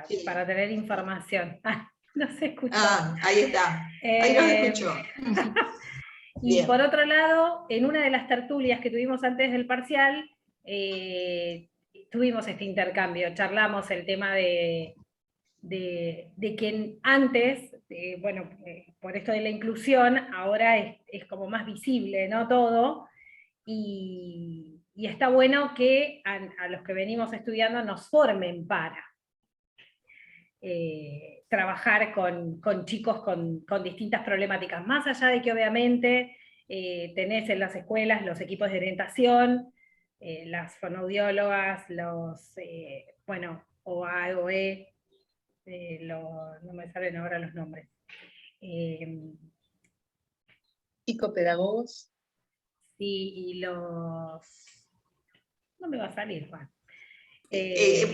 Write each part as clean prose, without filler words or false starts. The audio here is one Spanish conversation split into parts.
Sí. para tener información. No se escuchó. Ahí está. Ahí nos escuchó. Y Bien. por otro lado, en una de las tertulias que tuvimos antes del parcial, tuvimos este intercambio, charlamos el tema de que antes, bueno, por esto de la inclusión, ahora es como más visible, ¿no? Todo, y está bueno que a los que venimos estudiando nos formen para trabajar con chicos con distintas problemáticas, más allá de que obviamente tenés en las escuelas los equipos de orientación, las fonoaudiólogas, los, bueno, OA, OE, no me salen ahora los nombres. Psicopedagogos. Sí, y los... No me va a salir, Juan.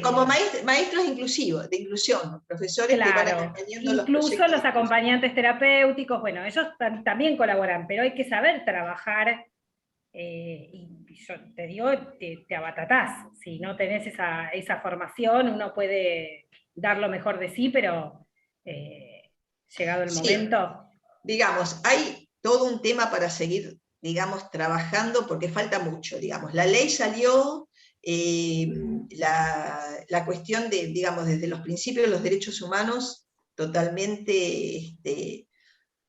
Como maestros inclusivos, de inclusión, profesores que van Claro, acompañando los incluso proyectos. los acompañantes terapéuticos, bueno, ellos también colaboran, pero hay que saber trabajar, y yo te digo, te abatatás. Si no tenés esa formación, uno puede dar lo mejor de sí, pero llegado el momento... Digamos, hay todo un tema para seguir, digamos, trabajando, porque falta mucho, digamos. La ley salió, la cuestión de, digamos, desde los principios de los derechos humanos, totalmente,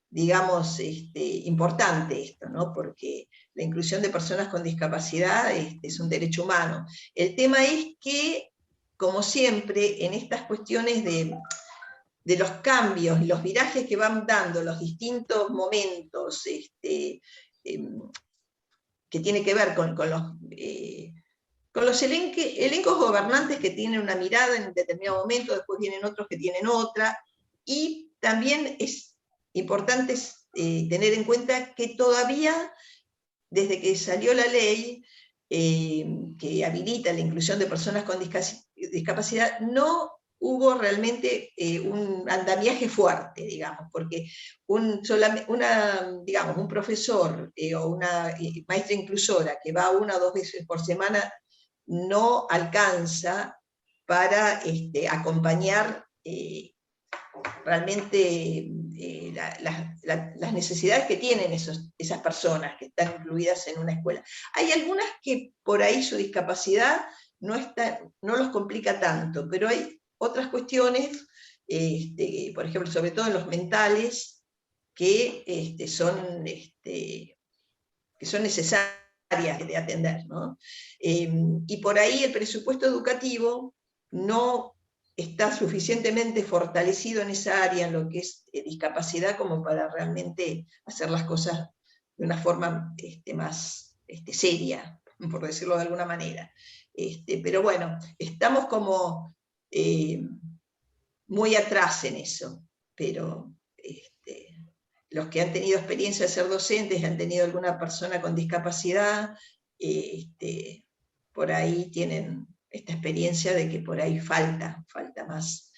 digamos, importante esto, ¿no? Porque la inclusión de personas con discapacidad es un derecho humano. El tema es que, como siempre, en estas cuestiones de los cambios, los virajes que van dando los distintos momentos, que tiene que ver con los elencos gobernantes que tienen una mirada en un determinado momento, después vienen otros que tienen otra, y también es importante tener en cuenta que todavía, desde que salió la ley que habilita la inclusión de personas con discapacidad, no hubo realmente un andamiaje fuerte, digamos, porque digamos, un profesor o una maestra inclusora que va 1 o 2 veces por semana no alcanza para acompañar realmente las necesidades que tienen esas personas que están incluidas en una escuela. Hay algunas que por ahí su discapacidad no los complica tanto, pero hay otras cuestiones, por ejemplo, sobre todo en los mentales, que son necesarias de atender, ¿no? Y por ahí el presupuesto educativo no está suficientemente fortalecido en esa área, en lo que es discapacidad, como para realmente hacer las cosas de una forma más seria, por decirlo de alguna manera. Pero bueno, estamos como muy atrás en eso, pero los que han tenido experiencia de ser docentes, han tenido alguna persona con discapacidad, por ahí tienen esta experiencia de que por ahí falta más,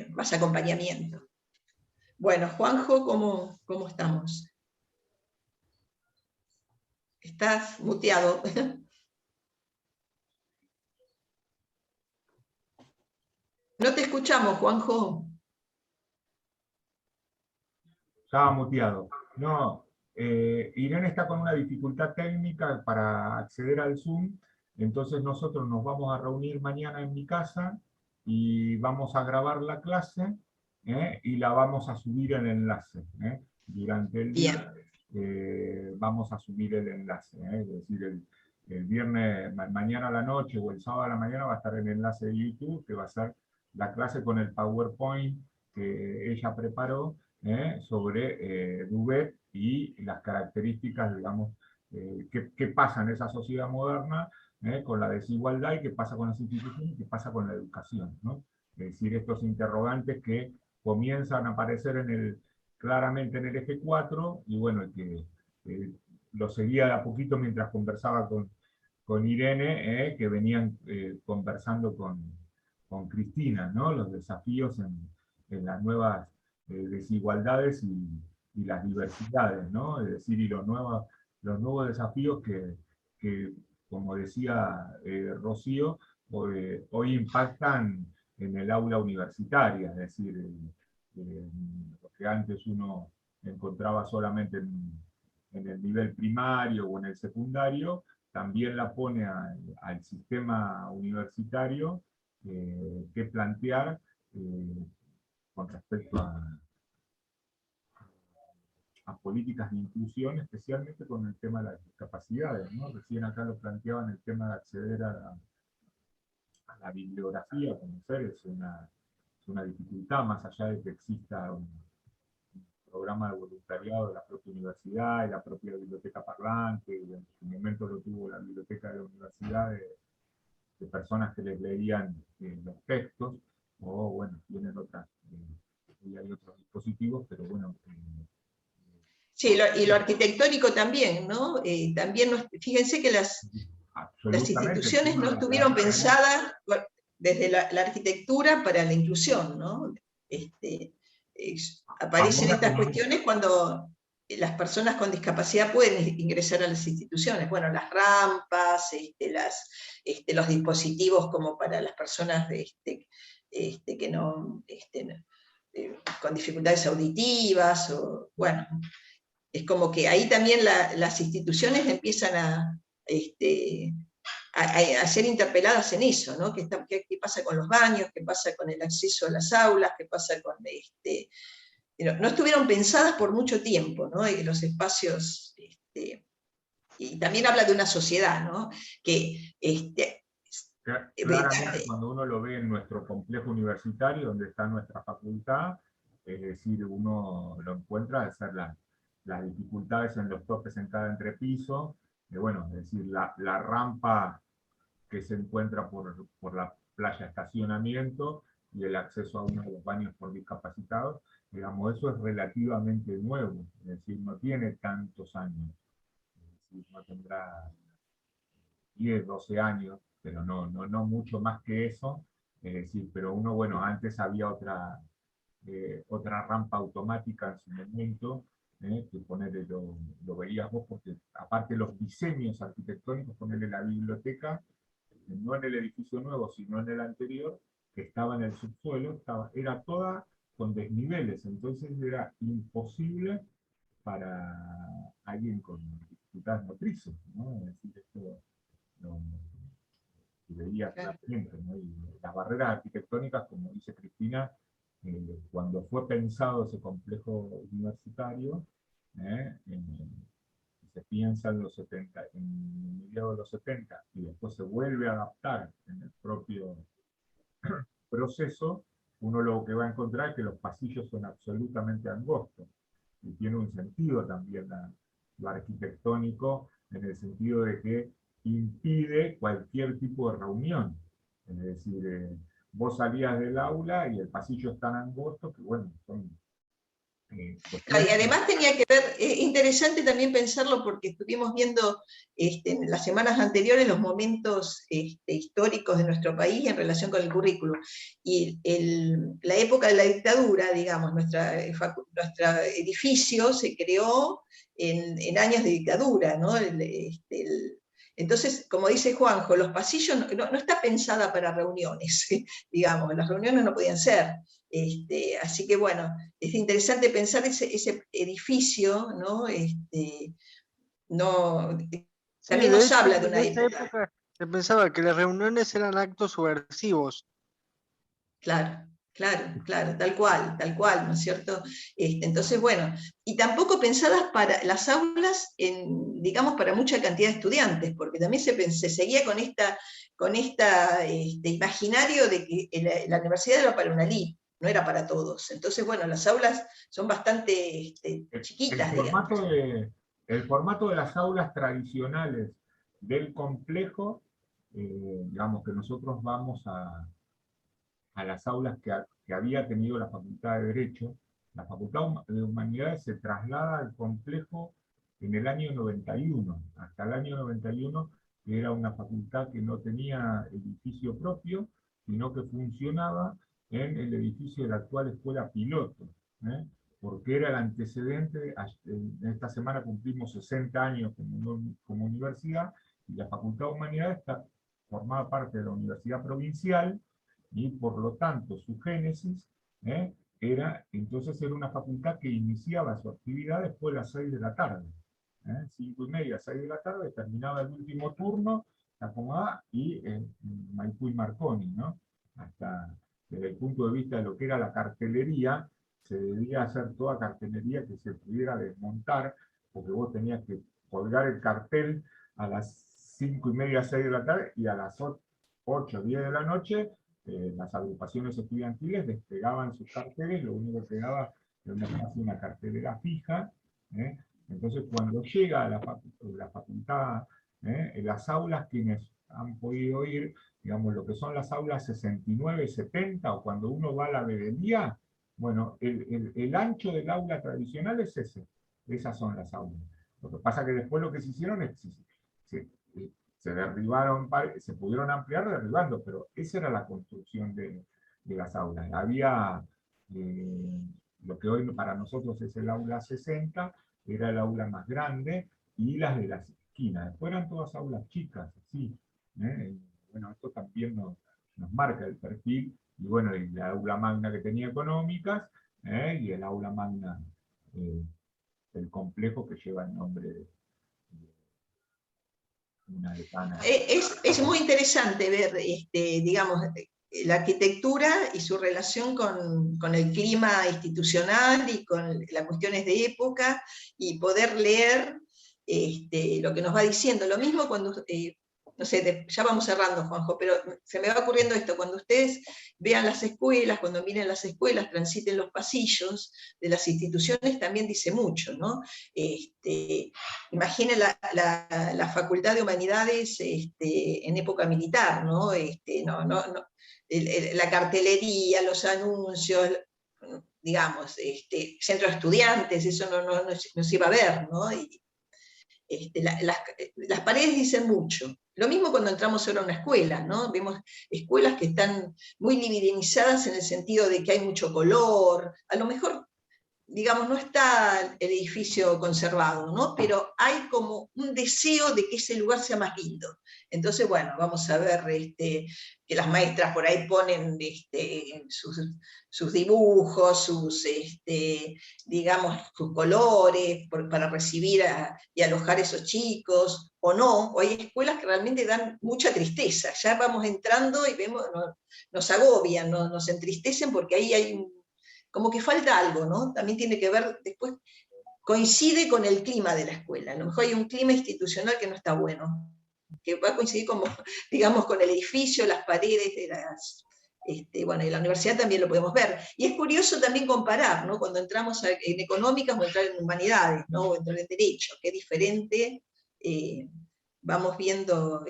más acompañamiento. Bueno, Juanjo, ¿cómo estamos? Estás muteado. No te escuchamos, Juanjo. Estaba muteado. No, Irene está con una dificultad técnica para acceder al Zoom, entonces nosotros nos vamos a reunir mañana en mi casa y vamos a grabar la clase y la vamos a subir el enlace. Durante el día vamos a subir el enlace. Es decir, el viernes, mañana a la noche o el sábado a la mañana va a estar el enlace de YouTube, que va a ser la clase con el PowerPoint que ella preparó, sobre Duvet y las características, digamos, qué pasa en esa sociedad moderna con la desigualdad y qué pasa con las instituciones y qué pasa con la educación, ¿no? Es decir, estos interrogantes que comienzan a aparecer claramente en el eje 4 y bueno, que lo seguía de a poquito mientras conversaba con Irene, que venían conversando con Cristina, ¿no? Los desafíos en las nuevas desigualdades y las diversidades, ¿no? Es decir, y los nuevos desafíos que como decía Rocío, hoy impactan en el aula universitaria, es decir, lo que antes uno encontraba solamente en el nivel primario o en el secundario, también la pone al sistema universitario que plantear con respecto a políticas de inclusión, especialmente con el tema de las discapacidades, ¿no? Recién acá lo planteaban el tema de acceder a la bibliografía, conocer, es una dificultad, más allá de que exista un programa de voluntariado de la propia universidad y la propia biblioteca parlante, y en su momento lo tuvo la biblioteca de la universidad de personas que les leían los textos, o bueno, tienen otras, y hay otros dispositivos, pero bueno. Sí, y lo arquitectónico también, ¿no? También fíjense que las instituciones no estuvieron pensadas desde la arquitectura para la inclusión, ¿no? Aparecen estas cuestiones cuando las personas con discapacidad pueden ingresar a las instituciones. Bueno, las rampas, los dispositivos como para las personas que no, con dificultades auditivas, o bueno, es como que ahí también las instituciones empiezan a ser interpeladas en eso, ¿no? ¿Qué pasa con los baños? ¿Qué pasa con el acceso a las aulas? ¿Qué pasa con no estuvieron pensadas por mucho tiempo, ¿no? Los espacios, y también habla de una sociedad, ¿no? Que claramente cuando uno lo ve en nuestro complejo universitario, donde está nuestra facultad, es decir, uno lo encuentra de ser las dificultades en los topes en cada entrepiso, bueno, es decir, la rampa que se encuentra por la playa estacionamiento y el acceso a uno de los baños por discapacitados, digamos, eso es relativamente nuevo, es decir, no tiene tantos años, es decir, no tendrá 10, 12 años, pero no mucho más que eso, es decir, pero uno, bueno, antes había otra rampa automática en su momento, que ponerle lo veías vos, porque aparte los diseños arquitectónicos, ponerle la biblioteca, no en el edificio nuevo, sino en el anterior, que estaba en el subsuelo, era toda con desniveles, entonces era imposible para alguien con dificultades motrices, ¿no? Es decir, esto se veía claramente, ¿no? Y las barreras arquitectónicas, como dice Cristina, cuando fue pensado ese complejo universitario, se piensa en los 70, en mediados de los 70, y después se vuelve a adaptar en el propio proceso, uno lo que va a encontrar es que los pasillos son absolutamente angostos, y tiene un sentido también lo arquitectónico, en el sentido de que impide cualquier tipo de reunión. Es decir, vos salías del aula y el pasillo es tan angosto que, bueno, son... y además tenía que ver, interesante también pensarlo, porque estuvimos viendo en las semanas anteriores los momentos históricos de nuestro país en relación con el currículo. Y la época de la dictadura, digamos, nuestro edificio se creó en años de dictadura, ¿no? Entonces, como dice Juanjo, los pasillos no está pensada para reuniones, digamos, las reuniones no podían ser. Así que bueno, es interesante pensar ese edificio, ¿no? También nos habla de una época. Se pensaba que las reuniones eran actos subversivos. Claro, tal cual, ¿no es cierto? Entonces, bueno, y tampoco pensadas para las aulas, digamos, para mucha cantidad de estudiantes, porque también se seguía con imaginario de que la universidad era para una elite, no era para todos. Entonces, bueno, las aulas son bastante chiquitas. El formato de las aulas tradicionales del complejo, digamos que nosotros vamos a las aulas que había tenido la Facultad de Derecho. La Facultad de Humanidades se traslada al complejo en el año 91. Hasta el año 91 era una facultad que no tenía edificio propio, sino que funcionaba en el edificio de la actual escuela piloto, porque era el antecedente. Esta semana cumplimos 60 años como universidad, y la Facultad de Humanidades formaba parte de la Universidad Provincial, y por lo tanto su génesis era una facultad que iniciaba su actividad después de las 6 de la tarde. 5:30, 6 de la tarde, terminaba el último turno, se acomodaba, y Maipú y Marconi, ¿no? Hasta desde el punto de vista de lo que era la cartelería, se debía hacer toda cartelería que se pudiera desmontar, porque vos tenías que colgar el cartel a las 5:30, 6 de la tarde, y a las 8, 10 de la noche, las agrupaciones estudiantiles desplegaban sus carteles, lo único que daba era una cartelera fija. Entonces, cuando llega a la facultad, en las aulas, quienes han podido ir, digamos, lo que son las aulas 69, 70, o cuando uno va a la veeduría, bueno, el ancho del aula tradicional es ese. Esas son las aulas. Lo que pasa es que después lo que se hicieron es se derribaron, se pudieron ampliar derribando, pero esa era la construcción de las aulas. Había lo que hoy para nosotros es el aula 60, era el aula más grande, y las de las esquinas. Después eran todas aulas chicas, así. Bueno, esto también nos marca el perfil, y bueno, y la aula magna que tenía económicas, y el aula magna del complejo que lleva el nombre de una decana. Es muy interesante ver, digamos, la arquitectura y su relación con el clima institucional y con las cuestiones de época, y poder leer lo que nos va diciendo. Lo mismo cuando, no sé, ya vamos cerrando, Juanjo, pero se me va ocurriendo esto: cuando ustedes vean las escuelas, cuando miren las escuelas, transiten los pasillos de las instituciones, también dice mucho, ¿no? Imaginen la Facultad de Humanidades en época militar, ¿no? La cartelería, los anuncios, digamos, centro de estudiantes, eso no se iba a ver, ¿no? Las paredes dicen mucho. Lo mismo cuando entramos ahora a una escuela, ¿no? Vemos escuelas que están muy libidinizadas en el sentido de que hay mucho color, a lo mejor, digamos, no está el edificio conservado, ¿no? Pero hay como un deseo de que ese lugar sea más lindo. Entonces, bueno, vamos a ver que las maestras por ahí ponen sus dibujos, digamos, sus colores para recibir y alojar a esos chicos, o no. O hay escuelas que realmente dan mucha tristeza. Ya vamos entrando y vemos, nos agobian, nos entristecen, porque ahí hay como que falta algo, ¿no? También tiene que ver, después coincide con el clima de la escuela. A lo mejor hay un clima institucional que no está bueno, que va a coincidir como, digamos, con el edificio, las paredes de las... bueno, en la universidad también lo podemos ver. Y es curioso también comparar, ¿no? Cuando entramos en económicas o entrar en humanidades, ¿no? O entrar en derecho, qué diferente vamos viendo,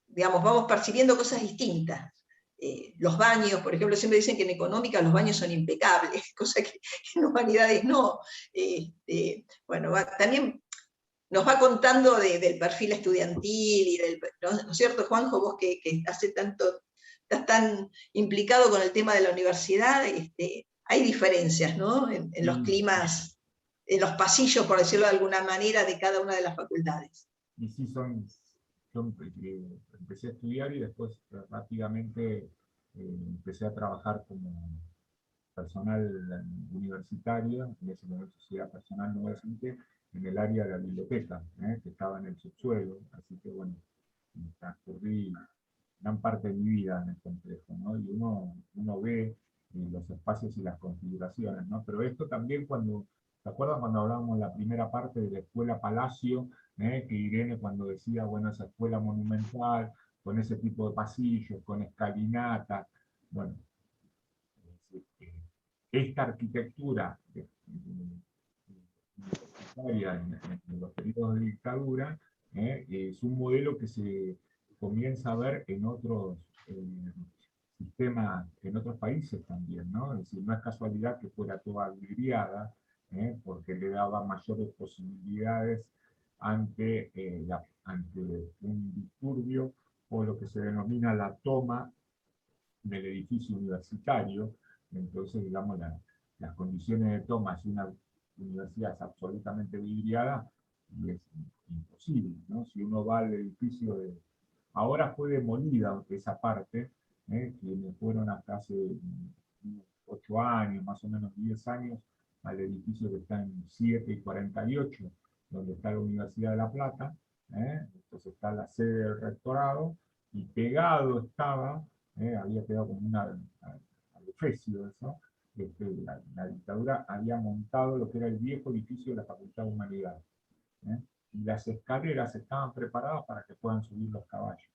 digamos, vamos percibiendo cosas distintas. Los baños, por ejemplo, siempre dicen que en económica los baños son impecables, cosa que en humanidades no. Bueno, también nos va contando del perfil estudiantil, y ¿no es cierto, Juanjo? Vos que hace tanto, estás tan implicado con el tema de la universidad, hay diferencias, ¿no? En los climas, en los pasillos, por decirlo de alguna manera, de cada una de las facultades. Y sí, empecé a estudiar y después rápidamente empecé a trabajar como personal universitario, en ese momento sociedad personal no docente, en el área de la biblioteca, que estaba en el subsuelo, así que bueno, transcurrí gran parte de mi vida en el complejo, ¿no? Y uno ve los espacios y las configuraciones, ¿no? Pero esto también ¿te acuerdas cuando hablábamos en la primera parte de la escuela Palacio? Que Irene cuando decía, bueno, esa escuela monumental, con ese tipo de pasillos, con escalinata, bueno, esta arquitectura en los periodos de dictadura es un modelo que se comienza a ver en otros sistemas, en otros países también, ¿no? Es decir, no es casualidad que fuera toda vidriada, porque le daba mayores posibilidades ante un disturbio, o lo que se denomina la toma del edificio universitario. Entonces, digamos, las condiciones de toma, si una universidad es absolutamente vidriada, y es imposible, ¿no? Si uno va al edificio ahora fue demolida esa parte, quienes fueron hasta hace 8 años, más o menos 10 años, al edificio que está en 7 y 48, donde está la Universidad de La Plata, entonces está la sede del rectorado, y pegado estaba, había quedado como una adefesio eso, la dictadura había montado lo que era el viejo edificio de la Facultad de Humanidades, y las escaleras estaban preparadas para que puedan subir los caballos.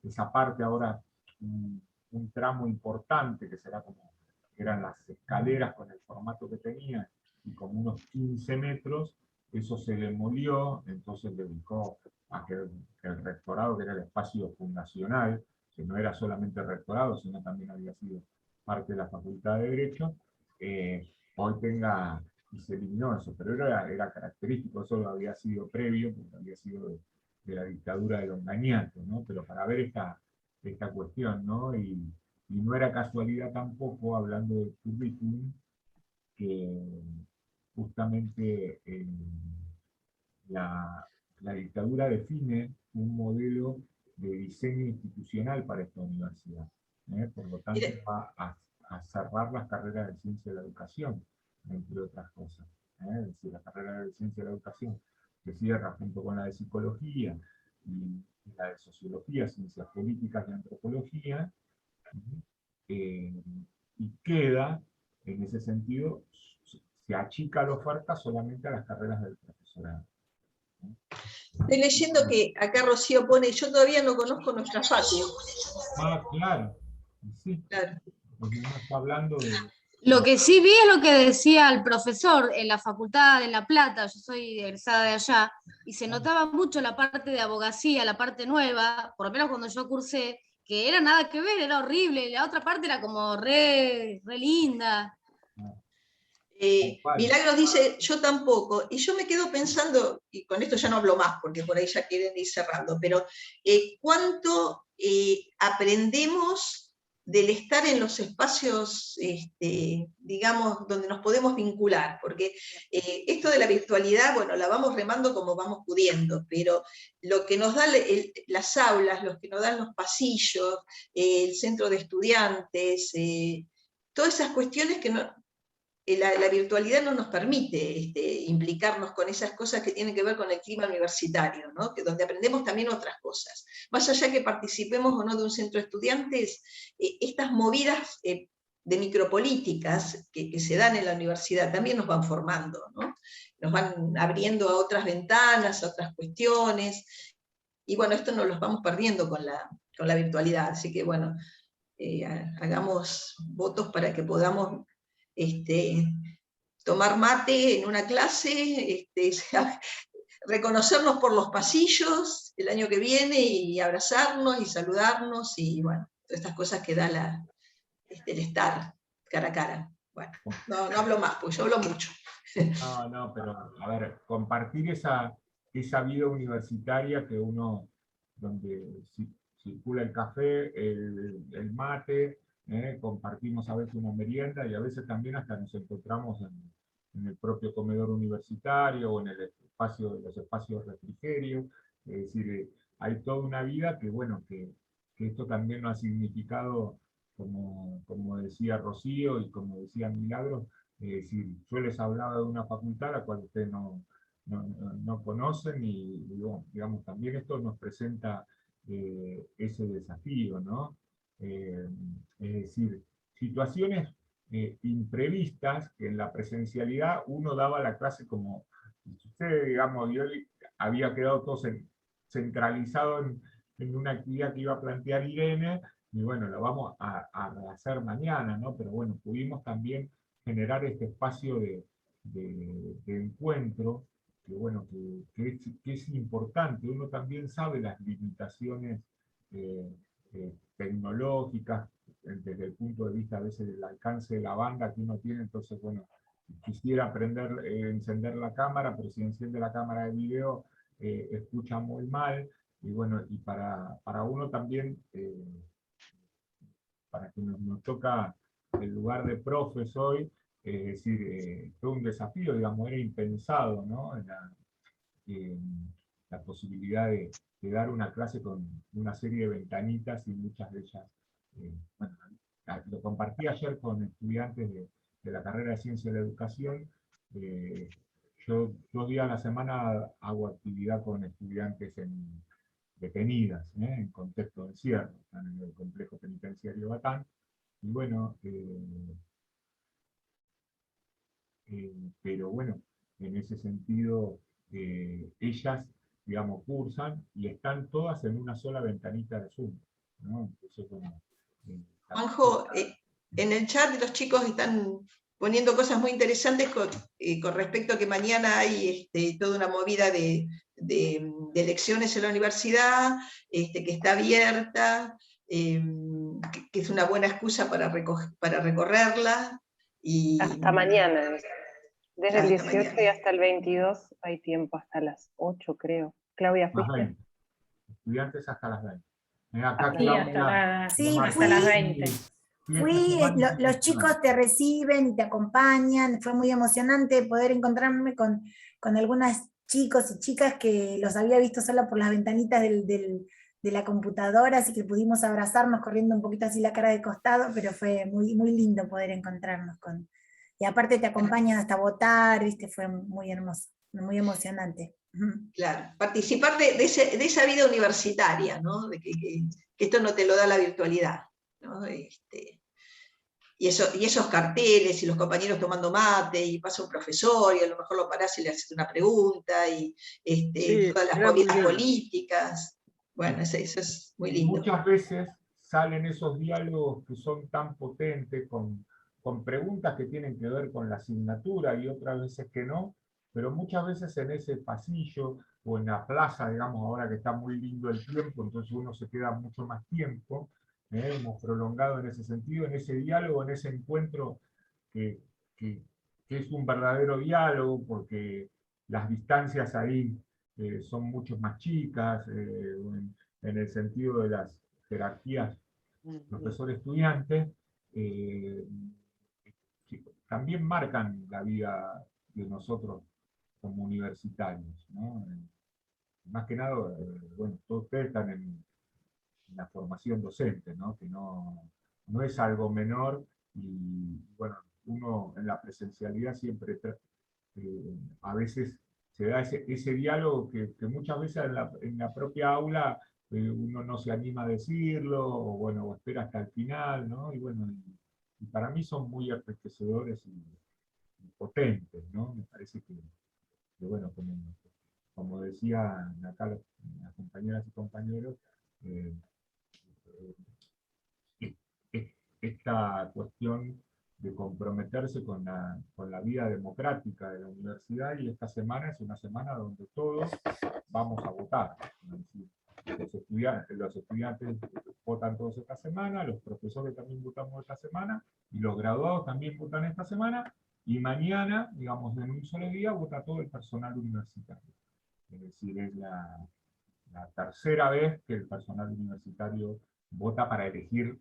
Esa parte ahora, un tramo importante que será como, eran las escaleras con el formato que tenía, y como unos 15 metros, eso se demolió, entonces le dedicó a que el rectorado, que era el espacio fundacional, que no era solamente el rectorado, sino también había sido parte de la Facultad de Derecho, hoy tenga, y se eliminó eso, pero era característico, eso había sido previo, porque había sido de la dictadura de Longañato, ¿no? Pero para ver esta cuestión, ¿no? Y no era casualidad tampoco, hablando del currículum, que justamente la dictadura define un modelo de diseño institucional para esta universidad. Por lo tanto, va a cerrar las carreras de ciencia de la educación, entre otras cosas. Es decir, la carrera de ciencia de la educación se cierra junto con la de psicología y la de sociología, ciencias políticas y antropología, y queda, en ese sentido, se achica la oferta solamente a las carreras del profesorado. Estoy leyendo que acá Rocío pone, yo todavía no conozco nuestra facu. Ah, claro. Sí. Claro. Porque uno está hablando de... Lo que sí vi es lo que decía el profesor en la Facultad de La Plata, yo soy egresada de allá, y se notaba mucho la parte de abogacía, la parte nueva, por lo menos cuando yo cursé, que era nada que ver, era horrible, la otra parte era como re linda. Milagros dice, yo tampoco, y yo me quedo pensando, y con esto ya no hablo más, porque por ahí ya quieren ir cerrando, pero cuánto aprendemos del estar en los espacios, digamos, donde nos podemos vincular, porque esto de la virtualidad, bueno, la vamos remando como vamos pudiendo, pero lo que nos da las aulas, lo que nos dan los pasillos, el centro de estudiantes, todas esas cuestiones que no... La virtualidad no nos permite implicarnos con esas cosas que tienen que ver con el clima universitario, ¿no? Donde aprendemos también otras cosas. Más allá que participemos o no de un centro de estudiantes, estas movidas de micropolíticas que se dan en la universidad también nos van formando, ¿no? Nos van abriendo a otras ventanas, a otras cuestiones, y bueno, esto nos los vamos perdiendo con la virtualidad, así que bueno, hagamos votos para que podamos tomar mate en una clase, reconocernos por los pasillos el año que viene y abrazarnos y saludarnos y bueno, todas estas cosas que da el estar cara a cara. Bueno, no hablo más, porque yo hablo mucho. No, pero a ver, compartir esa vida universitaria que uno, donde circula el café, el mate, compartimos a veces una merienda y a veces también hasta nos encontramos en el propio comedor universitario o en el espacio, los espacios de refrigerio. Es decir, hay toda una vida que, bueno, que esto también nos ha significado, como decía Rocío y como decía Milagros, es decir, yo les hablaba de una facultad a la cual ustedes no conocen y digamos, también esto nos presenta ese desafío, ¿no? Es decir, situaciones imprevistas que en la presencialidad uno daba la clase como, si usted, digamos, yo había quedado todo centralizado en una actividad que iba a plantear Irene, y bueno, lo vamos a hacer mañana, ¿no? Pero bueno, pudimos también generar este espacio de encuentro, que bueno, que es importante. Uno también sabe las limitaciones tecnológicas, desde el punto de vista a veces del alcance de la banda que uno tiene, entonces bueno, quisiera aprender, encender la cámara, pero si enciende la cámara de video, escucha muy mal, y bueno, y para uno también, para que nos toca el lugar de profes hoy, es decir, fue un desafío, digamos, era impensado, ¿no? La posibilidad de dar una clase con una serie de ventanitas y muchas de ellas, bueno, lo compartí ayer con estudiantes de la carrera de Ciencia de la Educación. Yo 2 días a la semana hago actividad con estudiantes detenidas, en contexto de encierro, están en el complejo penitenciario Batán, y bueno, pero bueno, en ese sentido, ellas, digamos, cursan y están todas en una sola ventanita de Zoom, ¿no? Entonces, bueno, Juanjo, en el chat los chicos están poniendo cosas muy interesantes con respecto a que mañana hay toda una movida de elecciones en la universidad, que está abierta, que es una buena excusa para recorrerla. Y, hasta mañana. Desde el 18 mañana. y hasta el 22 hay tiempo, hasta las 8 creo. Claudia, Las ¿fuiste? 20. Estudiantes hasta las 20. Acá Sí, Claudia, hasta las 20. Los chicos te reciben y te acompañan, fue muy emocionante poder encontrarme con algunos chicos y chicas que los había visto solo por las ventanitas de la computadora, así que pudimos abrazarnos corriendo un poquito así la cara de costado, pero fue muy, muy lindo poder encontrarnos y aparte te acompañan hasta votar, ¿viste? Fue muy hermoso, muy emocionante. Claro, participar de esa vida universitaria, ¿no? De que esto no te lo da la virtualidad, ¿no? Y esos carteles, y los compañeros tomando mate, y pasa un profesor, y a lo mejor lo parás y le haces una pregunta, y Sí, todas las era muy movidas lindo. políticas. Bueno, eso es muy lindo. Muchas veces salen esos diálogos que son tan potentes, con preguntas que tienen que ver con la asignatura y otras veces que no, pero muchas veces en ese pasillo o en la plaza, digamos, ahora que está muy lindo el tiempo, entonces uno se queda mucho más tiempo, hemos prolongado en ese sentido, en ese diálogo, en ese encuentro que, que es un verdadero diálogo, porque las distancias ahí son mucho más chicas, en el sentido de las jerarquías profesor-estudiante, también marcan la vida de nosotros como universitarios, ¿no? Más que nada, bueno, todos ustedes están en la formación docente, ¿no? Que no es algo menor, y bueno, uno en la presencialidad siempre a veces se da ese diálogo que muchas veces en la propia aula uno no se anima a decirlo, o bueno, o espera hasta el final, ¿no? Y bueno, y para mí son muy enriquecedores y potentes, ¿no? Me parece que bueno, como decían acá las compañeras y compañeros, eh, esta cuestión de comprometerse con la vida democrática de la universidad, y esta semana es una semana donde todos vamos a votar. Los estudiantes votan todos esta semana, los profesores también votamos esta semana, y los graduados también votan esta semana, y mañana, digamos, en un solo día, vota todo el personal universitario. Es decir, es la tercera vez que el personal universitario vota para elegir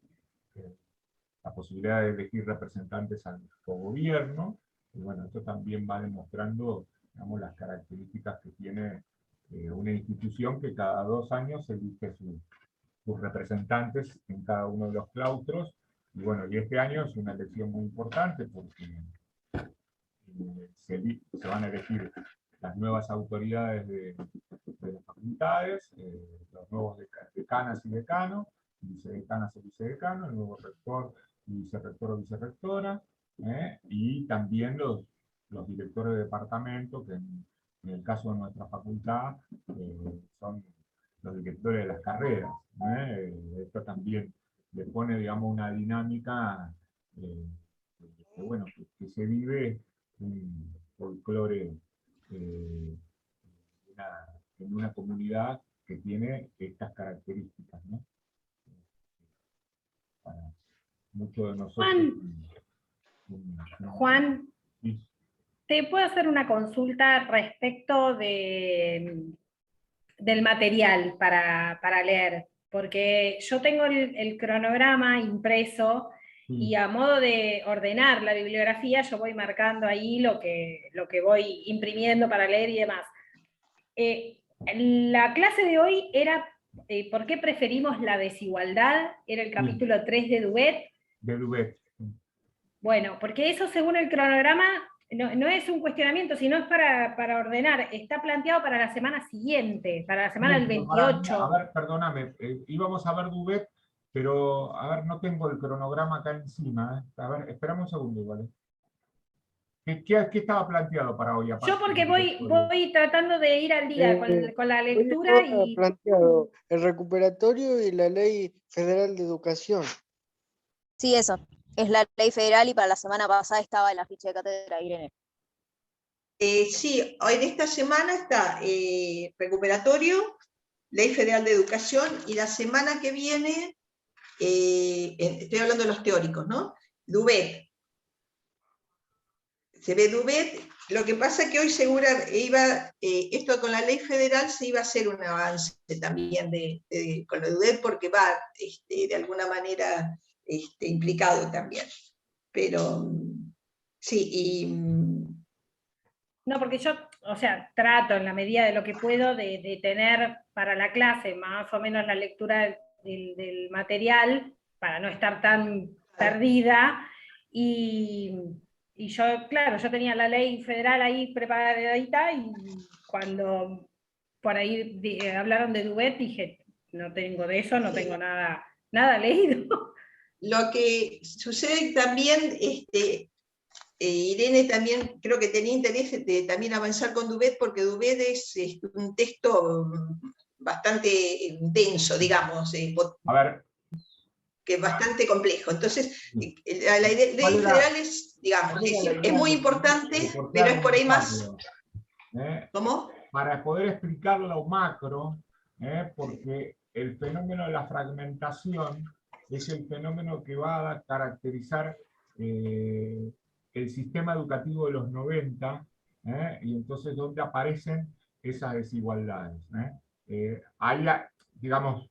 la posibilidad de elegir representantes al gobierno, y bueno, esto también va demostrando, digamos, las características que tiene una institución que cada 2 años elige sus representantes en cada uno de los claustros, y bueno, y este año es una elección muy importante porque se van a elegir las nuevas autoridades de las facultades, los nuevos decanas y decanos, vicedecanas y vicedecanos, el nuevo rector y vicerrector o vicerrectora, y también los directores de departamento, que en el caso de nuestra facultad son los directores de las carreras. Esto también le pone, digamos, una dinámica que, bueno, que se vive un folclore en una comunidad que tiene estas características, ¿no? Para muchos de nosotros. Juan, sí. ¿te puedo hacer una consulta respecto del material para leer? Porque yo tengo el cronograma impreso, y a modo de ordenar la bibliografía, yo voy marcando ahí lo que voy imprimiendo para leer y demás. La clase de hoy era ¿por qué preferimos la desigualdad? Era el capítulo 3 de Duvet. De Duvet. Bueno, porque eso según el cronograma no es un cuestionamiento, sino es para ordenar. Está planteado para la semana siguiente, para la semana del 28. A ver, perdóname, íbamos a ver Duvet, pero a ver, no tengo el cronograma acá encima. A ver, esperame un segundo igual. ¿Qué estaba planteado para hoy? Yo porque voy tratando de ir al día con la lectura hoy estaba y... planteado el recuperatorio y la Ley Federal de Educación. Sí, eso. Es la ley federal y para la semana pasada estaba en la ficha de cátedra, Irene. Sí, hoy en esta semana está recuperatorio, Ley Federal de Educación, y la semana que viene, estoy hablando de los teóricos, ¿no? Duvet. Se ve Duvet, lo que pasa es que hoy esto con la ley federal se iba a hacer un avance también con lo de Duvet, porque va de alguna manera implicado también. Pero sí, No, porque yo, o sea, trato en la medida de lo que puedo de tener para la clase más o menos la lectura del material, para no estar tan perdida, y yo, claro, yo tenía la ley federal ahí preparadita, y cuando por ahí hablaron de Duvet, dije, no tengo de eso, no tengo nada leído. Lo que sucede también, Irene también creo que tenía interés de también avanzar con Duvet, porque Duvet es un texto bastante denso, digamos, A ver, que es bastante complejo. Entonces, la ley federal es, digamos, es muy importante, pero es por ahí más... ¿Cómo? Para poder explicar lo macro, porque el fenómeno de la fragmentación es el fenómeno que va a caracterizar el sistema educativo de los 90, y entonces donde aparecen esas desigualdades. Ahí, digamos,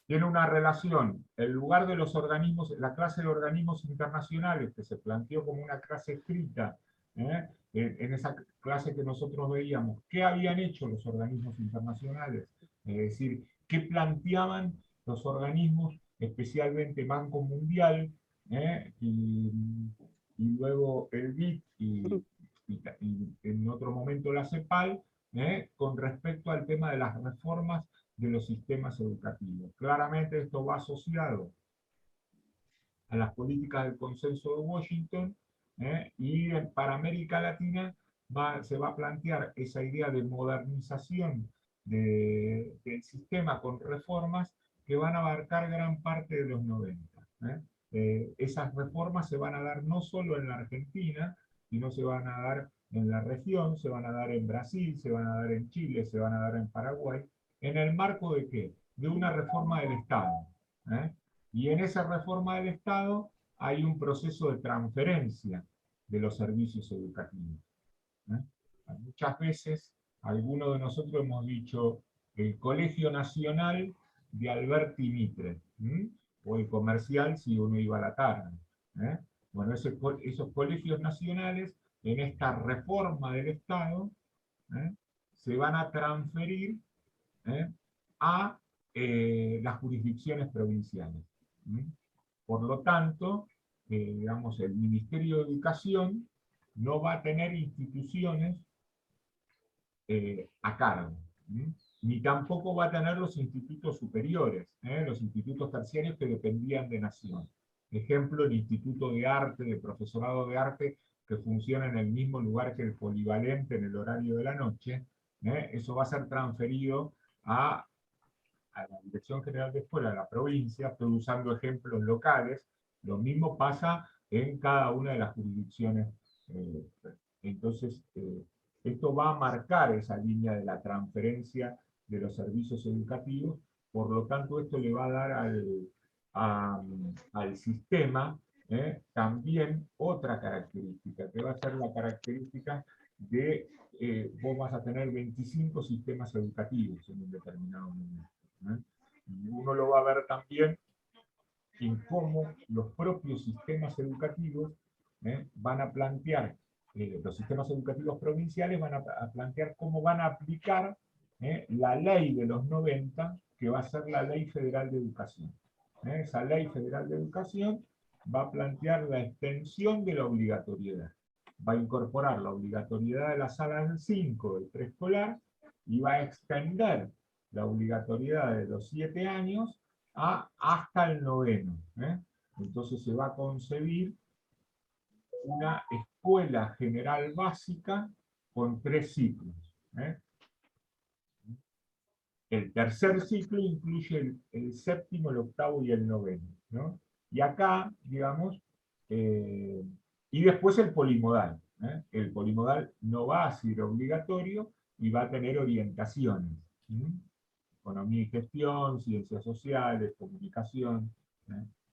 tiene una relación, el lugar de los organismos, la clase de organismos internacionales, que se planteó como una clase escrita, en esa clase que nosotros veíamos, ¿qué habían hecho los organismos internacionales? Es decir, ¿qué planteaban los organismos, especialmente Banco Mundial, y luego el BID, y en otro momento la CEPAL, con respecto al tema de las reformas de los sistemas educativos? Claramente esto va asociado a las políticas del Consenso de Washington, y para América Latina se va a plantear esa idea de modernización del sistema con reformas que van a abarcar gran parte de los 90. Esas reformas se van a dar no solo en la Argentina, sino se van a dar en la región, se van a dar en Brasil, se van a dar en Chile, se van a dar en Paraguay. ¿En el marco de qué? De una reforma del Estado. Y en esa reforma del Estado hay un proceso de transferencia de los servicios educativos. Muchas veces, algunos de nosotros hemos dicho el Colegio Nacional de Alberti Mitre, o el comercial si uno iba a la tarde. Bueno, esos colegios nacionales, en esta reforma del Estado, se van a transferir a las jurisdicciones provinciales. Por lo tanto, digamos, el Ministerio de Educación no va a tener instituciones a cargo, ni tampoco va a tener los institutos superiores, los institutos terciarios que dependían de Nación. Ejemplo, el Instituto de Arte, de Profesorado de Arte, que funciona en el mismo lugar que el polivalente en el horario de la noche. Eso va a ser transferido a la Dirección General de Escuela de la provincia. Estoy usando ejemplos locales. Lo mismo pasa en cada una de las jurisdicciones. Entonces, esto va a marcar esa línea de la transferencia de los servicios educativos. Por lo tanto, esto le va a dar al sistema también otra característica, que va a ser la característica de vos vas a tener 25 sistemas educativos en un determinado momento. Y uno lo va a ver también en cómo los propios sistemas educativos van a plantear, los sistemas educativos provinciales van a plantear cómo van a aplicar la ley de los 90, que va a ser la Ley Federal de Educación. Esa Ley Federal de Educación va a plantear la extensión de la obligatoriedad. Va a incorporar la obligatoriedad de la sala del 5 del preescolar y va a extender la obligatoriedad de los 7 años hasta el 9º. Entonces se va a concebir una escuela general básica con 3 ciclos. El tercer ciclo incluye el 7º, el 8º y el 9º, ¿no? Y acá, digamos, y después el polimodal. El polimodal no va a ser obligatorio y va a tener orientaciones. Economía y gestión, ciencias sociales, comunicación.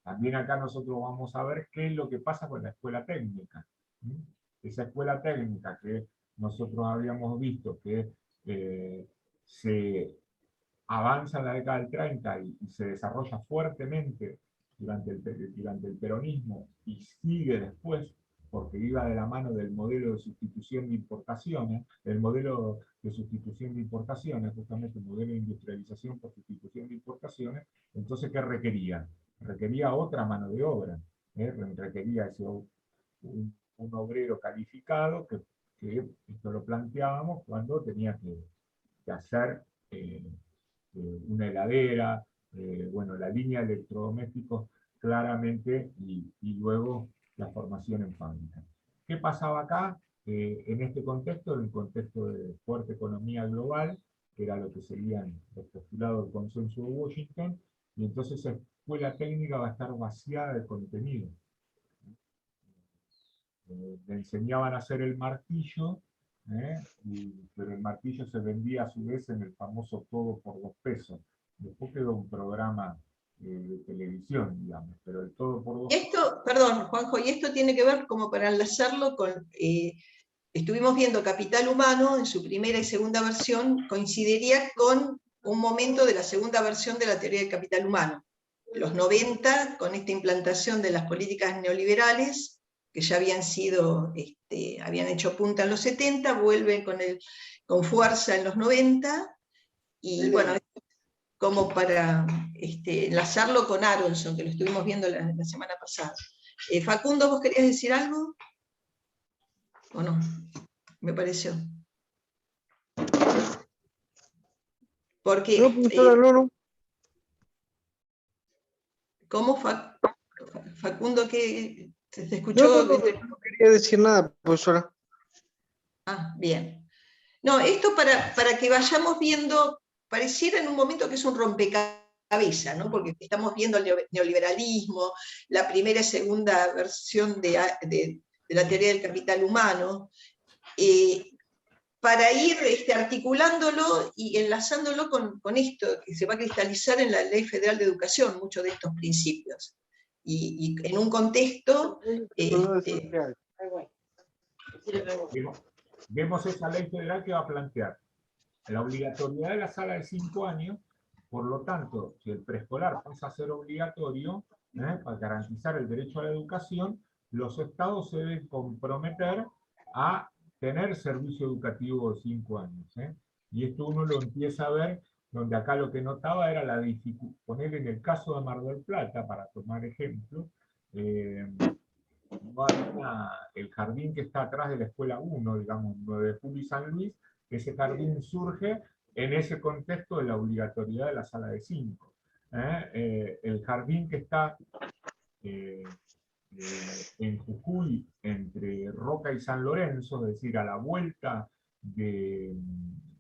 También acá nosotros vamos a ver qué es lo que pasa con la escuela técnica. Esa escuela técnica que nosotros habíamos visto que se avanza en la década del 30 y se desarrolla fuertemente durante el peronismo y sigue después, porque iba de la mano del modelo de sustitución de importaciones, justamente el modelo de industrialización por sustitución de importaciones. Entonces, ¿qué requería? Requería otra mano de obra, requería un obrero calificado, que esto lo planteábamos cuando tenía que hacer una heladera, bueno, la línea de electrodomésticos claramente, y luego la formación en fábrica. ¿Qué pasaba acá? En este contexto, en el contexto de fuerte economía global, que era lo que seguían los postulados del consenso de Washington, y entonces esa escuela técnica va a estar vaciada de contenido. Le enseñaban a hacer el martillo, pero el martillo se vendía a su vez en el famoso todo por 2 pesos. Después quedó un programa de televisión, digamos, pero el todo por 2 pesos. Esto, perdón, Juanjo, y esto tiene que ver, como para enlazarlo con, estuvimos viendo Capital Humano en su primera y segunda versión, coincidiría con un momento de la segunda versión de la teoría del capital humano. Los 90, con esta implantación de las políticas neoliberales, que ya habían hecho punta en los 70, vuelven con fuerza en los 90, y bueno, como para enlazarlo con Aronson, que lo estuvimos viendo la semana pasada. Facundo, ¿vos querías decir algo? ¿O no? Me pareció. Porque... No, profesora, no. ¿Cómo, Facundo, que te escuchó? No quería decir nada, profesora. Ah, bien. No, esto para que vayamos viendo, pareciera en un momento que es un rompecabezas, ¿no? Porque estamos viendo el neoliberalismo, la primera y segunda versión de la teoría del capital humano, para ir articulándolo y enlazándolo con esto, que se va a cristalizar en la Ley Federal de Educación, muchos de estos principios. Y en un contexto... Vemos esa ley federal que va a plantear la obligatoriedad de la sala de 5 años, por lo tanto, si el preescolar pasa a ser obligatorio, para garantizar el derecho a la educación, los estados se deben comprometer a tener servicio educativo de 5 años. Y esto uno lo empieza a ver, donde acá lo que notaba era la dificultad, poner en el caso de Mar del Plata, para tomar ejemplo, no había el jardín que está atrás de la escuela 1, digamos, 9 de Julio y San Luis. Ese jardín surge en ese contexto de la obligatoriedad de la sala de 5. El jardín que está en Jujuy, entre Roca y San Lorenzo, es decir, a la vuelta de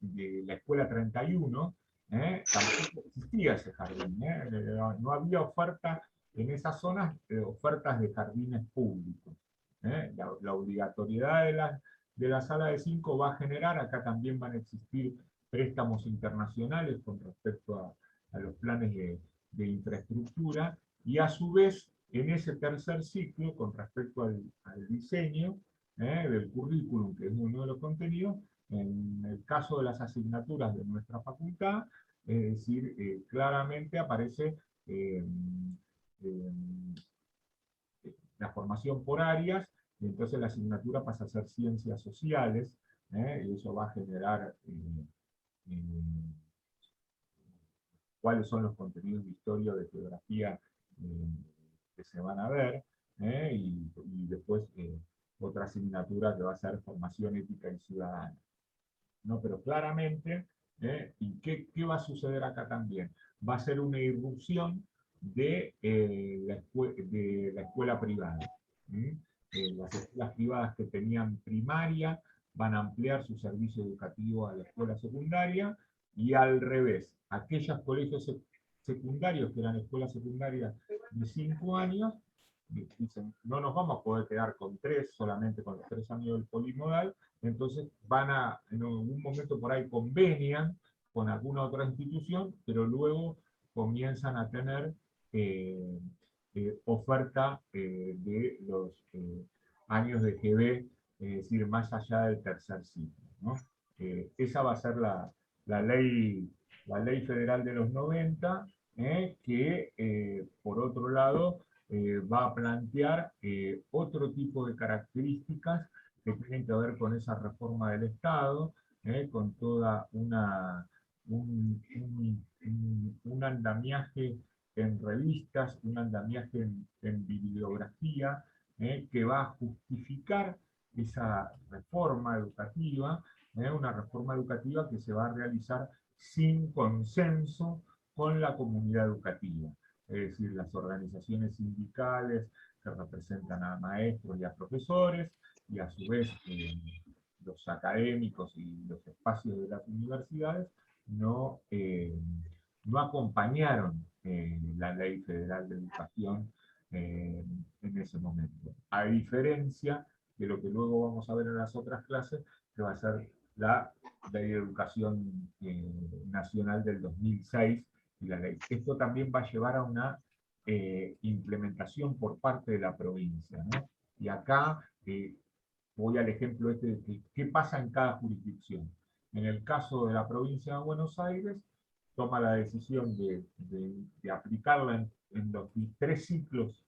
la escuela 31, tampoco existía ese jardín. No había oferta en esas zonas, ofertas de jardines públicos. La obligatoriedad de la sala de 5 va a generar, acá también van a existir préstamos internacionales con respecto a los planes de infraestructura, y a su vez, en ese tercer ciclo, con respecto al diseño del currículum, que es uno de los contenidos, en el caso de las asignaturas de nuestra facultad, es decir, claramente aparece la formación por áreas, y entonces la asignatura pasa a ser ciencias sociales, y eso va a generar cuáles son los contenidos de historia o de geografía que se van a ver, y después otra asignatura que va a ser formación ética y ciudadana, ¿no? Pero claramente, ¿y qué va a suceder acá también? Va a ser una irrupción de la escuela privada. Las escuelas privadas que tenían primaria van a ampliar su servicio educativo a la escuela secundaria, y al revés, aquellos colegios secundarios que eran escuelas secundarias de 5 años, dicen, no nos vamos a poder quedar con 3, solamente con los 3 años del polimodal, entonces van a, en algún momento por ahí convenian con alguna otra institución, pero luego comienzan a tener oferta de los años de GB, es decir, más allá del tercer ciclo, ¿no? Esa va a ser la ley federal de los 90, que por otro lado va a plantear otro tipo de características que tienen que ver con esa reforma del Estado, con toda un andamiaje en revistas, un andamiaje en bibliografía, que va a justificar esa reforma educativa, una reforma educativa que se va a realizar sin consenso con la comunidad educativa, es decir, las organizaciones sindicales que representan a maestros y a profesores, y a su vez los académicos y los espacios de las universidades no acompañaron la Ley Federal de Educación en ese momento. A diferencia de lo que luego vamos a ver en las otras clases, que va a ser la Ley de Educación Nacional del 2006, y la ley. Esto también va a llevar a una implementación por parte de la provincia, ¿no? Y acá voy al ejemplo de qué pasa en cada jurisdicción. En el caso de la provincia de Buenos Aires, toma la decisión de aplicarla en los 3 ciclos,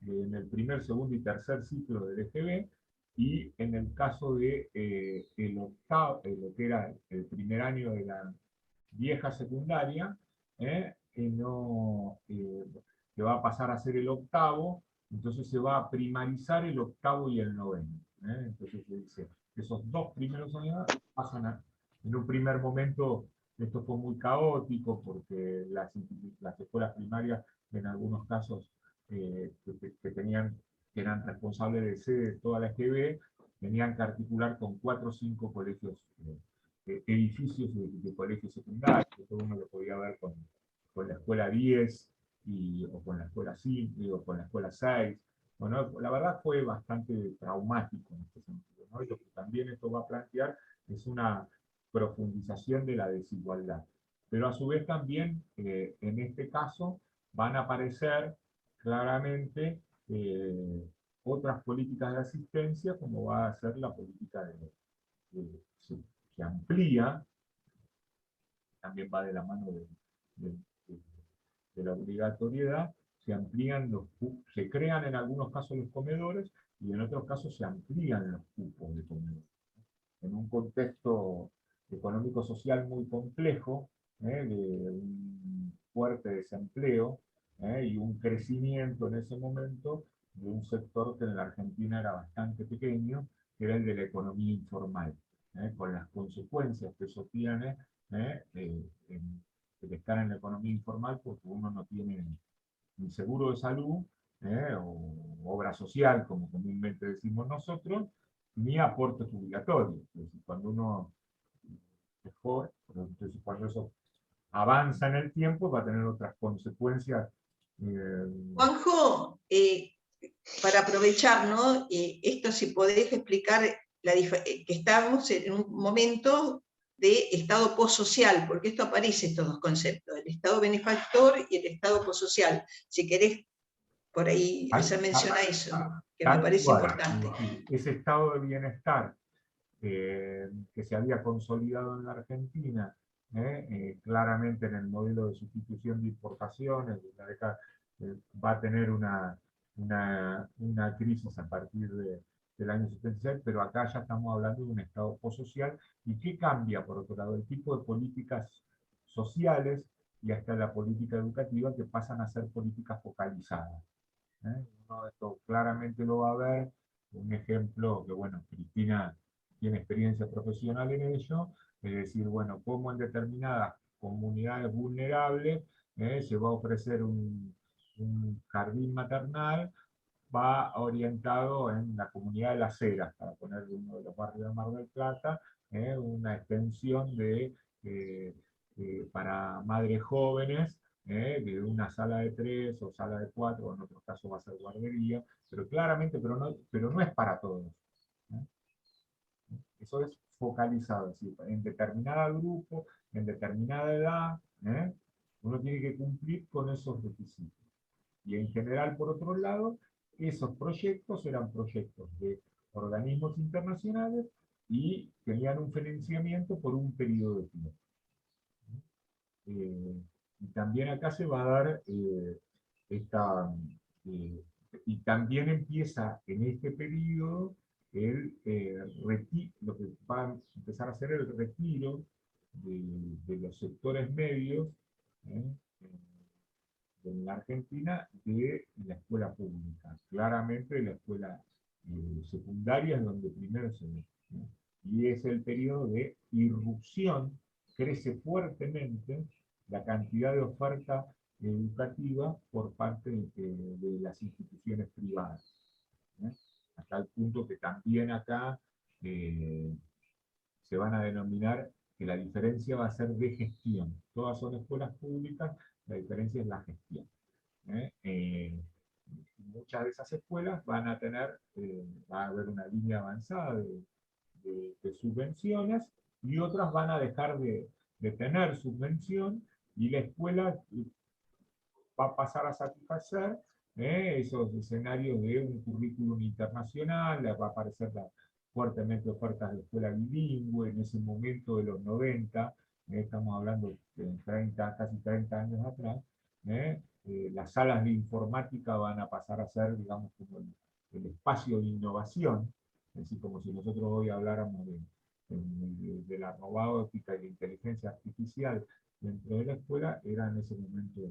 en el primer, segundo y tercer ciclo del EGB, y en el caso de el octavo, lo que era el primer año de la vieja secundaria, que va a pasar a ser el octavo, entonces se va a primarizar el octavo y el noveno. Entonces se dice, esos 2 primeros años pasan en un primer momento, esto fue muy caótico, porque las escuelas primarias, en algunos casos, que eran responsables de sede de toda la EGB, tenían que articular con 4 o 5 colegios, edificios de colegios secundarios, que uno lo podía ver con la escuela 10, o con la escuela 5, o con la escuela 6. Bueno, la verdad fue bastante traumático en este sentido, ¿no? Y lo que también esto va a plantear es una profundización de la desigualdad. Pero a su vez también, en este caso, van a aparecer claramente otras políticas de asistencia, como va a ser la política que amplía, también va de la mano de la obligatoriedad, se crean en algunos casos los comedores, y en otros casos se amplían los cupos de comedores. En un contexto económico-social muy complejo, de un fuerte desempleo, y un crecimiento en ese momento de un sector que en la Argentina era bastante pequeño, que era el de la economía informal, con las consecuencias que eso tiene el estar en la economía informal, porque uno no tiene ni seguro de salud, o obra social, como comúnmente decimos nosotros, ni aporte jubilatorio. Es decir, cuando uno es joven, entonces cuando eso avanza en el tiempo, va a tener otras consecuencias. Juanjo, para aprovechar, ¿no? Esto, si podés explicar que estamos en un momento de estado postsocial, porque esto aparece, estos 2 conceptos, el estado benefactor y el estado postsocial. Si querés por ahí hacer mención a eso, que me parece importante. Ese estado de bienestar que se había consolidado en la Argentina, claramente en el modelo de sustitución de importaciones, va a tener una crisis a partir de del año 76, pero acá ya estamos hablando de un Estado postsocial. ¿Y qué cambia, por otro lado? El tipo de políticas sociales y hasta la política educativa, que pasan a ser políticas focalizadas. Uno de esto claramente lo va a ver, un ejemplo que, bueno, Cristina tiene experiencia profesional en ello, es decir, bueno, cómo en determinadas comunidades vulnerables se va a ofrecer un jardín maternal, va orientado en la comunidad de Las Heras, para poner uno de los barrios de Mar del Plata, una extensión para madres jóvenes, de una sala de 3 o sala de 4, o en otros casos va a ser guardería, pero claramente, pero no es para todos. Eso es focalizado, es decir, en determinado grupo, en determinada edad, uno tiene que cumplir con esos requisitos. Y en general, por otro lado, esos proyectos eran proyectos de organismos internacionales y tenían un financiamiento por un periodo de tiempo. Y también acá se va a dar y también empieza en este periodo lo que va a empezar a ser el retiro de los sectores medios en la Argentina de la escuela pública. Claramente la escuela secundaria es donde primero se ve, ¿no? Y es el periodo de irrupción, crece fuertemente la cantidad de oferta educativa por parte de las instituciones privadas, ¿no? Hasta el punto que también acá se van a denominar que la diferencia va a ser de gestión. Todas son escuelas públicas, la diferencia es la gestión. Muchas de esas escuelas van a tener, va a haber una línea avanzada de subvenciones, y otras van a dejar de tener subvención, y la escuela va a pasar a satisfacer esos escenarios de un currículum internacional, va a aparecer fuertemente ofertas de escuela bilingüe en ese momento de los 90, estamos hablando de casi 30 años atrás. Las salas de informática van a pasar a ser, digamos, como el espacio de innovación, es decir, como si nosotros hoy habláramos de la robótica y la inteligencia artificial dentro de la escuela. Era en ese momento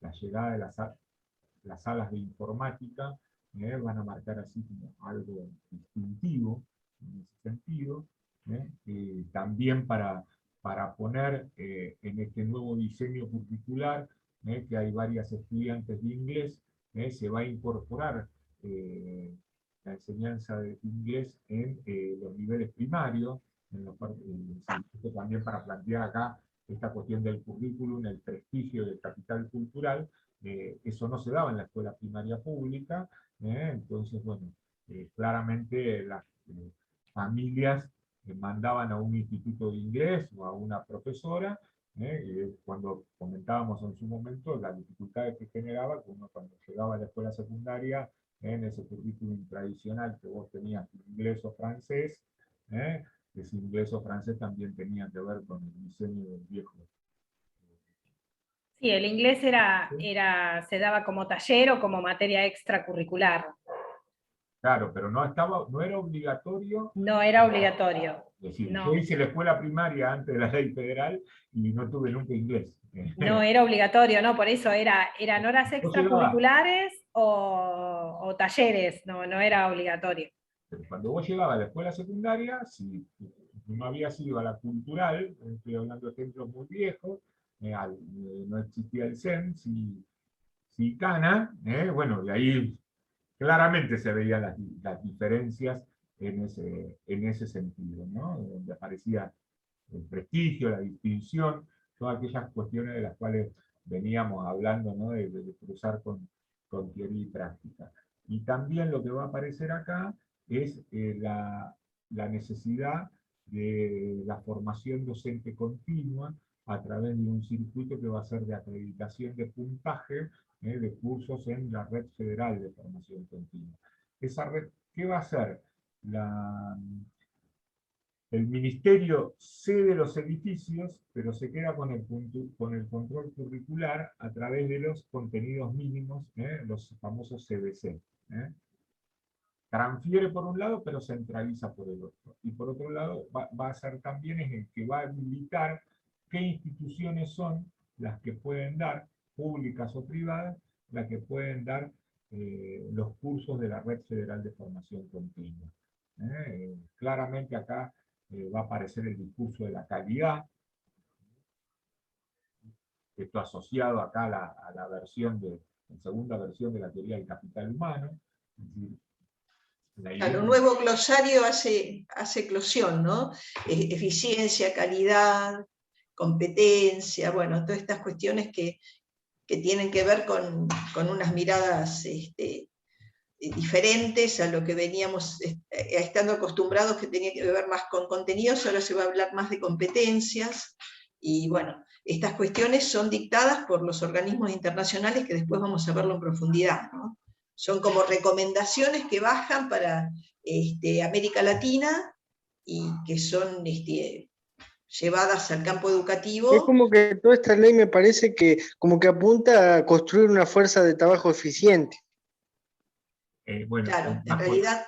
la llegada de las salas de informática, van a marcar así como algo distintivo en ese sentido, también para poner en este nuevo diseño curricular, que hay varias estudiantes de inglés, se va a incorporar la enseñanza de inglés en los niveles primarios, también para plantear acá esta cuestión del currículum, el prestigio del capital cultural. Eso no se daba en la escuela primaria pública, entonces, bueno, claramente las familias mandaban a un instituto de inglés o a una profesora, cuando comentábamos en su momento las dificultades que generaba, uno cuando llegaba a la escuela secundaria, en ese currículum tradicional que vos tenías inglés o francés, ese inglés o francés también tenía que ver con el diseño del viejo. Sí, el inglés se daba como taller o como materia extracurricular. Claro, pero no era obligatorio. No era obligatorio. Es decir, no. Yo hice la escuela primaria antes de la ley federal y no tuve nunca inglés. No era obligatorio, no, por eso eran horas extracurriculares o talleres, no era obligatorio. Pero cuando vos llegabas a la escuela secundaria, si no habías ido a la cultural, estoy hablando de ejemplos muy viejos, no existía el CEN, si Cana, bueno, de ahí claramente se veían las diferencias en ese sentido, ¿no? Donde aparecía el prestigio, la distinción, todas aquellas cuestiones de las cuales veníamos hablando, ¿no? de cruzar con teoría y práctica. Y también lo que va a aparecer acá es la necesidad de la formación docente continua a través de un circuito que va a ser de acreditación de puntaje de cursos en la Red Federal de Formación Continua. Esa red, ¿qué va a hacer? El ministerio cede los edificios, pero se queda con el control curricular a través de los contenidos mínimos, los famosos CBC. transfiere por un lado, pero centraliza por el otro. Y por otro lado, va a ser también es el que va a habilitar qué instituciones son las que pueden dar, públicas o privadas, las que pueden dar los cursos de la Red Federal de Formación Continua. Claramente acá va a aparecer el discurso de la calidad, esto asociado acá a la versión la segunda versión de la teoría del capital humano. Es decir, claro, un nuevo glosario hace eclosión, ¿no? Eficiencia, calidad, competencia, bueno, todas estas cuestiones que tienen que ver con unas miradas diferentes a lo que veníamos estando acostumbrados, que tenía que ver más con contenidos. Ahora se va a hablar más de competencias, y bueno, estas cuestiones son dictadas por los organismos internacionales, que después vamos a verlo en profundidad, ¿no? Son como recomendaciones que bajan para América Latina y que son llevadas al campo educativo. Es como que toda esta ley me parece que como que apunta a construir una fuerza de trabajo eficiente. Bueno, claro, en realidad...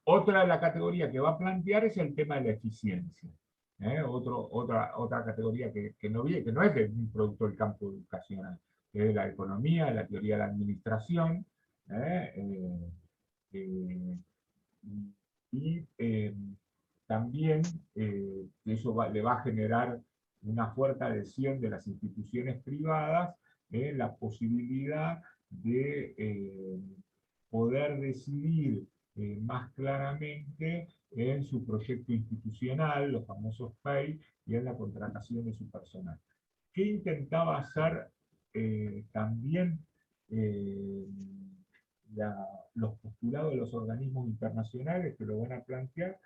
Otra de la categoría que va a plantear es el tema de la eficiencia. Otra categoría que no es de un producto del campo educacional, que es la economía, la teoría de la administración, y también eso le va a generar una fuerte adhesión de las instituciones privadas en la posibilidad de poder decidir más claramente en su proyecto institucional, los famosos PEI, y en la contratación de su personal. ¿Qué intentaba hacer también los postulados de los organismos internacionales que lo van a plantear?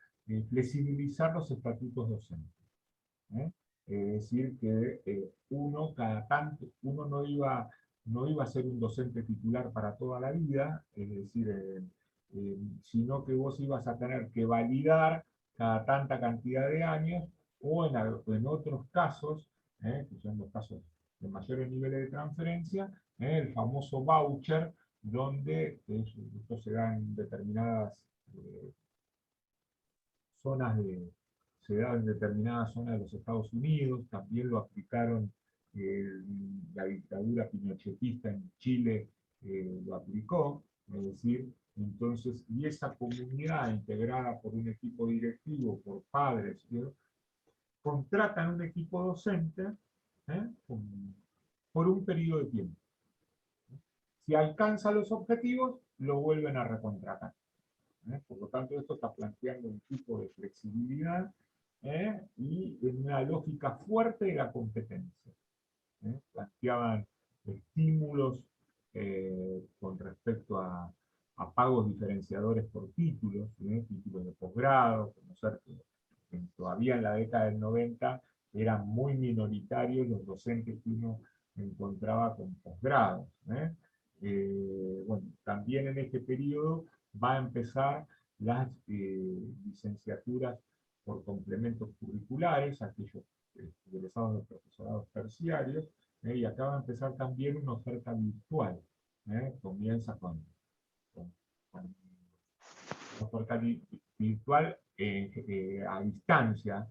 Flexibilizar los estatutos docentes. Es decir, que uno no iba a ser un docente titular para toda la vida, es decir, sino que vos ibas a tener que validar cada tanta cantidad de años, o en otros casos, que son los casos de mayores niveles de transferencia, el famoso voucher, donde esto se da en determinadas se da en determinadas zonas de los Estados Unidos, también lo aplicaron la dictadura pinochetista en Chile, lo aplicó, es decir, entonces, y esa comunidad integrada por un equipo directivo, por padres, ¿sí?, contratan un equipo docente por un periodo de tiempo. Si alcanza los objetivos, lo vuelven a recontratar. Por lo tanto, esto está planteando un tipo de flexibilidad y en una lógica fuerte de la competencia. Planteaban estímulos con respecto a pagos diferenciadores por títulos, títulos de posgrado, conocer que todavía en la década del 90 eran muy minoritarios los docentes que uno encontraba con posgrados. Bueno, también en este periodo va a empezar las licenciaturas por complementos curriculares, aquellos egresados de profesorados terciarios, y acá va a empezar también una oferta virtual. Comienza con una oferta virtual a distancia,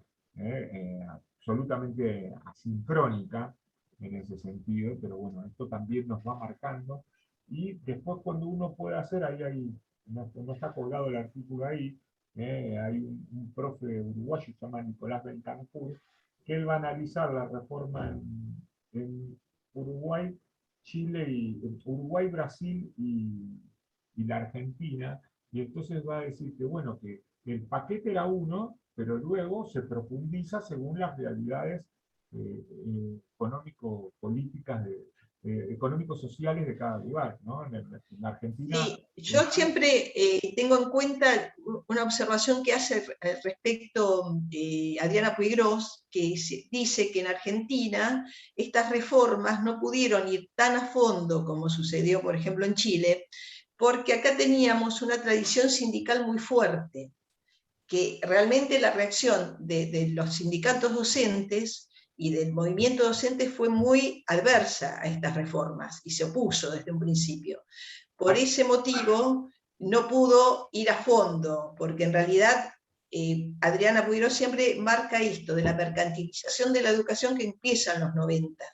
absolutamente asincrónica en ese sentido, pero bueno, esto también nos va marcando. Y después, cuando uno puede hacer, no está colgado el artículo ahí, hay un profe uruguayo que se llama Nicolás Bentancur, que él va a analizar la reforma en Uruguay, Chile, Uruguay, Brasil y la Argentina, y entonces va a decir que, bueno, que el paquete era uno, pero luego se profundiza según las realidades económico-políticas económico-sociales de cada lugar, ¿no? En Argentina... Sí, yo siempre tengo en cuenta una observación que hace respecto Adriana Puigros, que dice que en Argentina estas reformas no pudieron ir tan a fondo como sucedió, por ejemplo, en Chile, porque acá teníamos una tradición sindical muy fuerte, que realmente la reacción de los sindicatos docentes y del movimiento docente fue muy adversa a estas reformas y se opuso desde un principio. Por ese motivo, no pudo ir a fondo, porque en realidad Adriana Puigro siempre marca esto, de la mercantilización de la educación que empieza en los 90.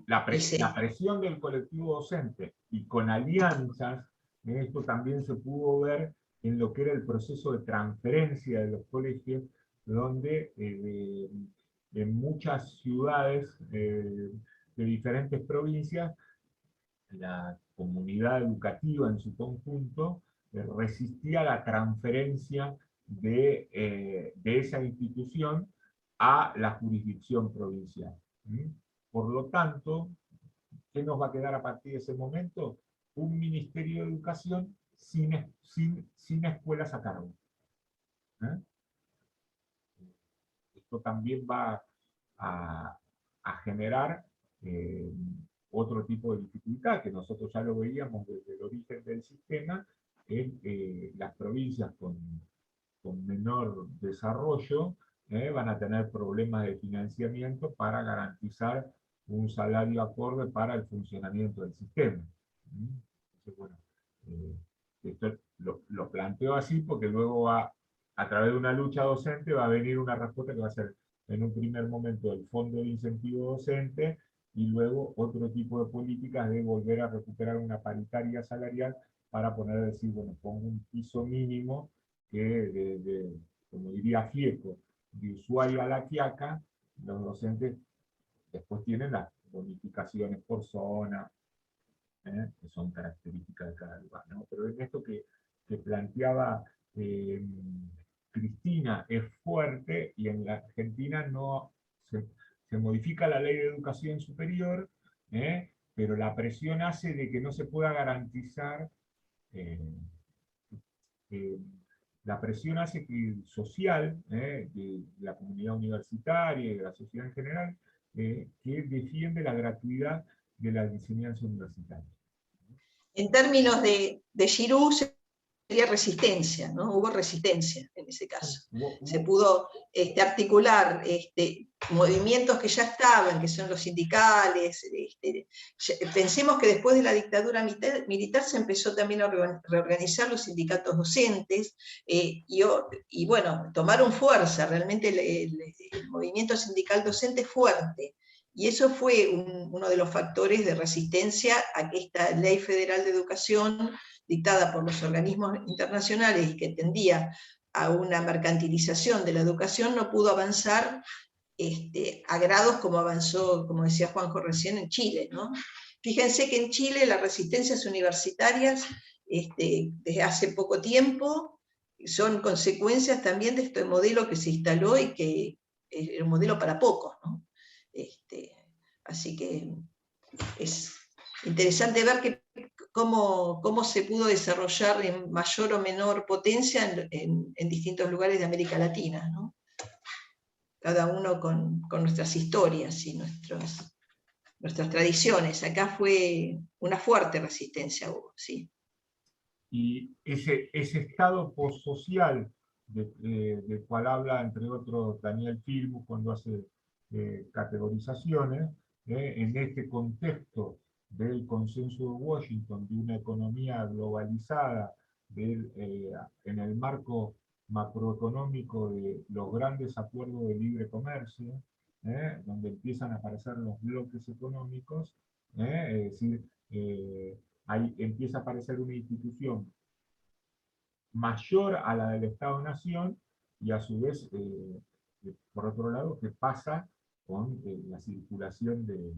La presión del colectivo docente y con alianzas, esto también se pudo ver en lo que era el proceso de transferencia de los colegios, donde en muchas ciudades de diferentes provincias, la comunidad educativa en su conjunto resistía la transferencia de esa institución a la jurisdicción provincial. Por lo tanto, ¿qué nos va a quedar a partir de ese momento? Un Ministerio de Educación sin escuelas a cargo. Esto también va a generar otro tipo de dificultad, que nosotros ya lo veíamos desde el origen del sistema, en las provincias con menor desarrollo van a tener problemas de financiamiento para garantizar un salario acorde para el funcionamiento del sistema. Entonces, bueno, esto lo planteo así porque luego a través de una lucha docente va a venir una respuesta que va a ser en un primer momento el fondo de incentivo docente y luego otro tipo de políticas de volver a recuperar una paritaria salarial para poner a decir, bueno, pongo un piso mínimo que, como diría Fieco, de Ushuaia a La Quiaca, los docentes después tienen las bonificaciones por zona, que son características de cada lugar, ¿no? Pero en esto que planteaba Cristina es fuerte, y en la Argentina no se modifica la ley de educación superior, pero la presión hace de que no se pueda garantizar, la presión hace que social, de la comunidad universitaria y de la sociedad en general, que defiende la gratuidad de la enseñanza universitaria. En términos de Giroux, sería resistencia, ¿no? Hubo resistencia en ese caso. Se pudo articular movimientos que ya estaban, que son los sindicales. Pensemos que después de la dictadura militar se empezó también a reorganizar los sindicatos docentes, y bueno, tomaron fuerza, realmente el movimiento sindical docente es fuerte. Y eso fue uno de los factores de resistencia a que esta Ley Federal de Educación, dictada por los organismos internacionales y que tendía a una mercantilización de la educación, no pudo avanzar a grados como avanzó, como decía Juanjo recién, en Chile, ¿no? Fíjense que en Chile las resistencias universitarias, desde hace poco tiempo, son consecuencias también de este modelo que se instaló y que es un modelo para pocos, ¿no? Así que es interesante ver cómo se pudo desarrollar en mayor o menor potencia en distintos lugares de América Latina, ¿no? Cada uno con nuestras historias y nuestras tradiciones. Acá fue una fuerte resistencia, hubo, sí. Y ese estado postsocial del cual habla, entre otros, Daniel Filmus cuando hace categorizaciones, en este contexto del consenso de Washington, de una economía globalizada, en el marco macroeconómico de los grandes acuerdos de libre comercio, donde empiezan a aparecer los bloques económicos, es decir, ahí empieza a aparecer una institución mayor a la del Estado-Nación, y a su vez, por otro lado, que pasa con la circulación de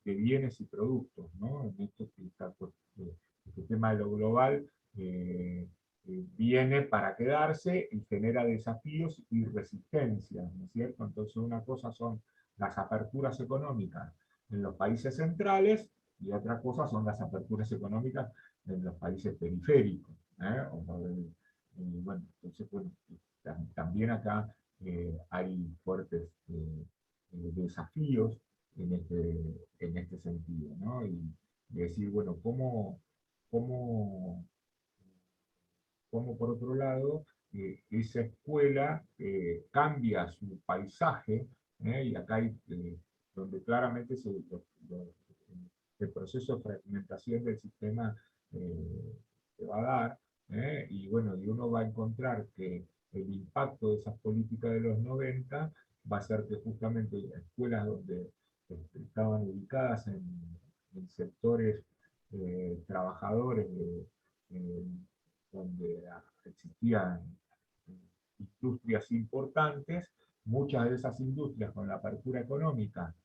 bienes y productos, ¿no? En esto que está, pues, este tema de lo global viene para quedarse y genera desafíos y resistencias, ¿no es cierto? Entonces una cosa son las aperturas económicas en los países centrales, y otra cosa son las aperturas económicas en los países periféricos. Bueno, entonces, bueno, también acá hay fuertes desafíos en este sentido, ¿no? Y decir, bueno, ¿cómo por otro lado esa escuela cambia su paisaje, y acá hay donde claramente el proceso de fragmentación del sistema se va a dar, y bueno, y uno va a encontrar que el impacto de esas políticas de los 90 va a ser que justamente escuelas donde estaban ubicadas en sectores trabajadores donde existían industrias importantes, muchas de esas industrias con la apertura económica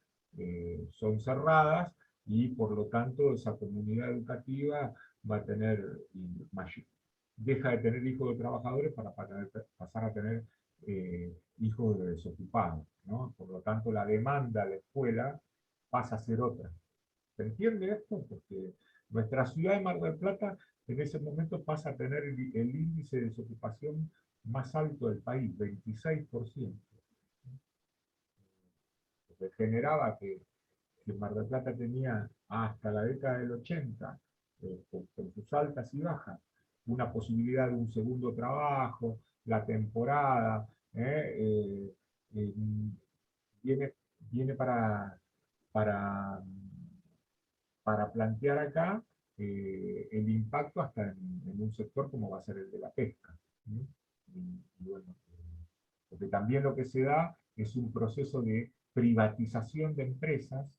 son cerradas y por lo tanto esa comunidad educativa va a tener, deja de tener hijos de trabajadores para pasar a tener hijos de desocupados, ¿no? Por lo tanto la demanda de la escuela pasa a ser otra. ¿Se entiende esto? Porque nuestra ciudad de Mar del Plata en ese momento pasa a tener el índice de desocupación más alto del país, 26%. Se generaba que Mar del Plata tenía hasta la década del 80, con sus altas y bajas, una posibilidad de un segundo trabajo, la temporada, viene para plantear acá el impacto hasta en un sector como va a ser el de la pesca. Y bueno, porque también lo que se da es un proceso de privatización de empresas,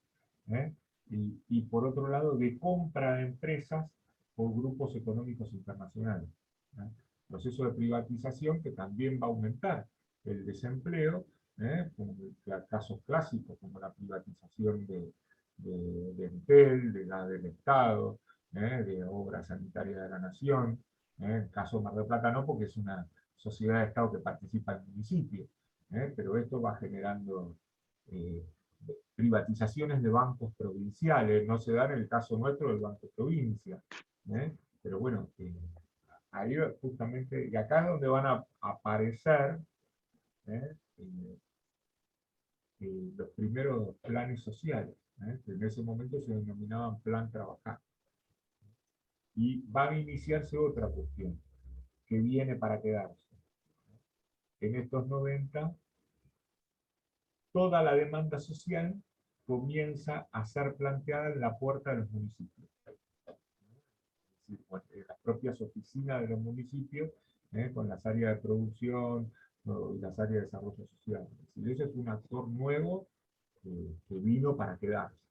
y por otro lado de compra de empresas por grupos económicos internacionales. Proceso de privatización que también va a aumentar el desempleo, como casos clásicos como la privatización de Entel, del Estado, de Obras Sanitarias de la Nación. En el caso de Mar del Plata no, porque es una sociedad de Estado que participa en el municipio, pero esto va generando privatizaciones de bancos provinciales, no se da en el caso nuestro del Banco Provincia, pero bueno, ahí justamente, y acá es donde van a aparecer los primeros planes sociales, que en ese momento se denominaban Plan Trabajar. Y va a iniciarse otra cuestión, que viene para quedarse. En estos 90, toda la demanda social comienza a ser planteada en la puerta de los municipios. Es decir, en las propias oficinas de los municipios, con las áreas de producción y las áreas de desarrollo social. Es decir, ese es un actor nuevo que vino para quedarse.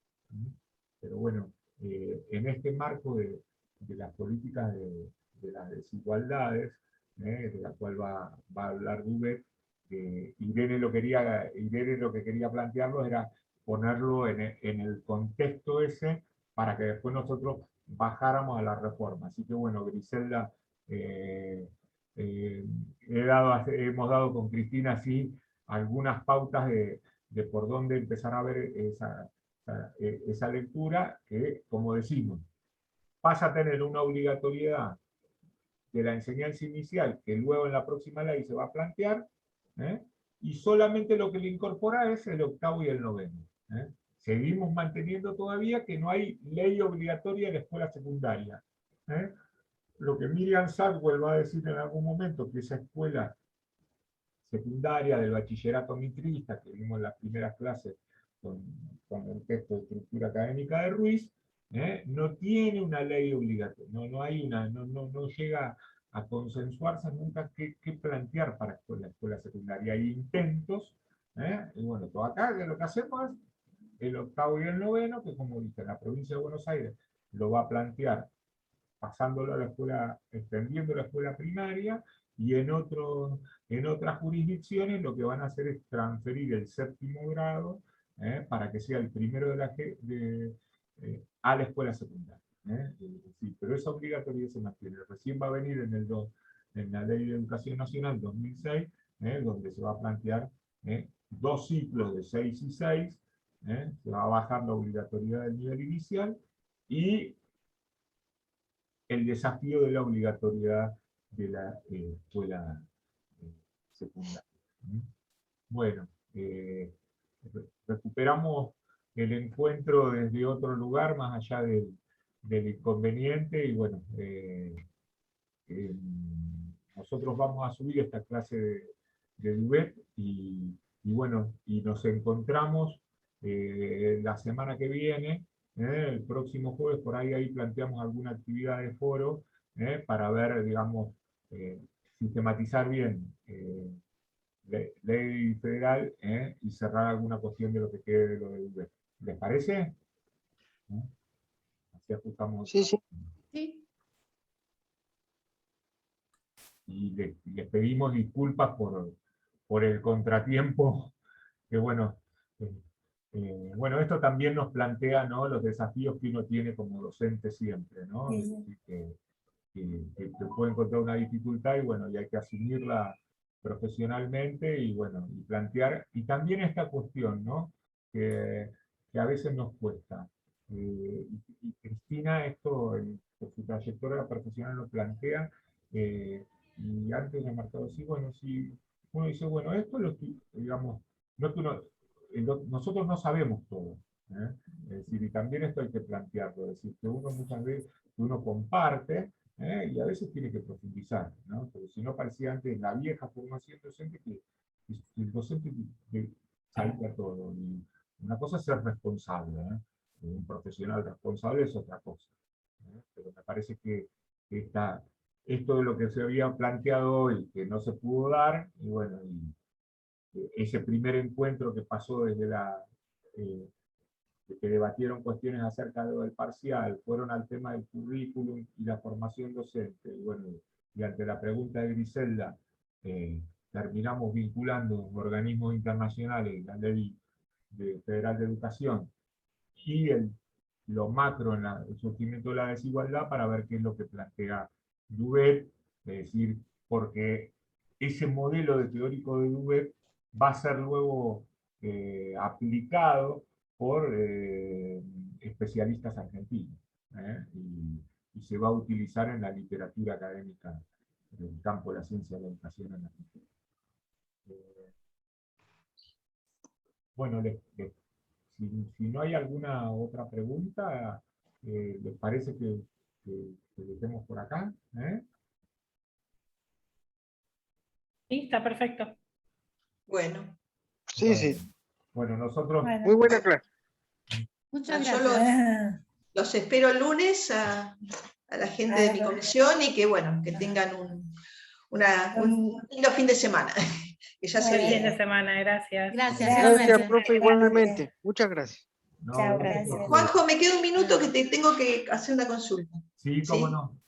Pero bueno, en este marco de las políticas de las desigualdades, de la cual va a hablar Dubet, Irene lo que quería plantearlo era ponerlo en el contexto ese para que después nosotros bajáramos a la reforma. Así que bueno, Griselda, hemos dado con Cristina así algunas pautas de por dónde empezar a ver esa lectura que, como decimos, pasa a tener una obligatoriedad de la enseñanza inicial que luego en la próxima ley se va a plantear, y solamente lo que le incorpora es el octavo y el noveno. Seguimos manteniendo todavía que no hay ley obligatoria en la escuela secundaria. Lo que Miriam Sadwell va a decir en algún momento, que esa escuela secundaria del bachillerato mitrista, que vimos en las primeras clases con el texto de estructura académica de Ruiz, no tiene una ley obligatoria, no llega a consensuarse nunca qué plantear para la escuela secundaria. Hay intentos, y bueno, todo acá lo que hacemos es el octavo y el noveno, que como dije, en la provincia de Buenos Aires lo va a plantear pasándolo a la escuela, extendiendo la escuela primaria, y en otras jurisdicciones lo que van a hacer es transferir el séptimo grado para que sea el primero a la escuela secundaria. Sí, pero esa obligatoriedad se mantiene. Recién va a venir en la Ley de Educación Nacional 2006, donde se va a plantear 2 ciclos de 6 y 6, se va a bajar la obligatoriedad del nivel inicial, y el desafío de la obligatoriedad de la escuela secundaria. Bueno, recuperamos el encuentro desde otro lugar, más allá del inconveniente, y bueno, nosotros vamos a subir esta clase de Dubet, y bueno, y nos encontramos la semana que viene El próximo jueves, por ahí planteamos alguna actividad de foro para ver, digamos, sistematizar bien ley federal y cerrar alguna cuestión de lo que quede de lo de UB. ¿Les parece? Así ajustamos. Sí, sí. Sí. Y les pedimos disculpas por el contratiempo, que bueno, bueno, esto también nos plantea, ¿no?, los desafíos que uno tiene como docente siempre, ¿no? Sí, sí. Que puede encontrar una dificultad y bueno, y hay que asumirla profesionalmente y bueno, y plantear, y también esta cuestión, ¿no?, que a veces nos cuesta. Y Cristina esto por su trayectoria profesional lo plantea, y antes me ha marcado así, bueno, si uno dice, bueno, esto lo digamos, no que uno, nosotros no sabemos todo, ¿eh? Es decir, y también esto hay que plantearlo, es decir, que uno muchas veces, uno comparte, y a veces tiene que profundizar, ¿no? Porque si no parecía antes la vieja formación docente que el docente sabía todo, y una cosa es ser responsable, un profesional responsable es otra cosa, pero me parece que esto de lo que se había planteado hoy, que no se pudo dar, y bueno, ese primer encuentro que pasó desde de que debatieron cuestiones acerca de lo del parcial, fueron al tema del currículum y la formación docente, y bueno, y ante la pregunta de Griselda, terminamos vinculando organismos internacionales, la Ley Federal de Educación, y lo macro en el surgimiento de la desigualdad para ver qué es lo que plantea Duvet, es decir, porque ese modelo de teórico de Duvet va a ser luego aplicado por especialistas argentinos, y se va a utilizar en la literatura académica del campo de la ciencia de la educación en Argentina. Bueno, si no hay alguna otra pregunta, ¿les parece que dejemos por acá? Sí, está perfecto. Bueno, Sí, sí. Bueno, nosotros... Bueno. Muy buena clase. Muchas yo gracias. los espero el lunes a la gente de mi comisión y que, bueno, que tengan un lindo fin de semana. Que ya se Buen fin de viene. semana, gracias. Gracias, Gracias, igualmente. profe, igualmente. Muchas gracias. No, Chao, gracias. gracias. Juanjo, me queda un minuto que te tengo que hacer una consulta. Sí, cómo no.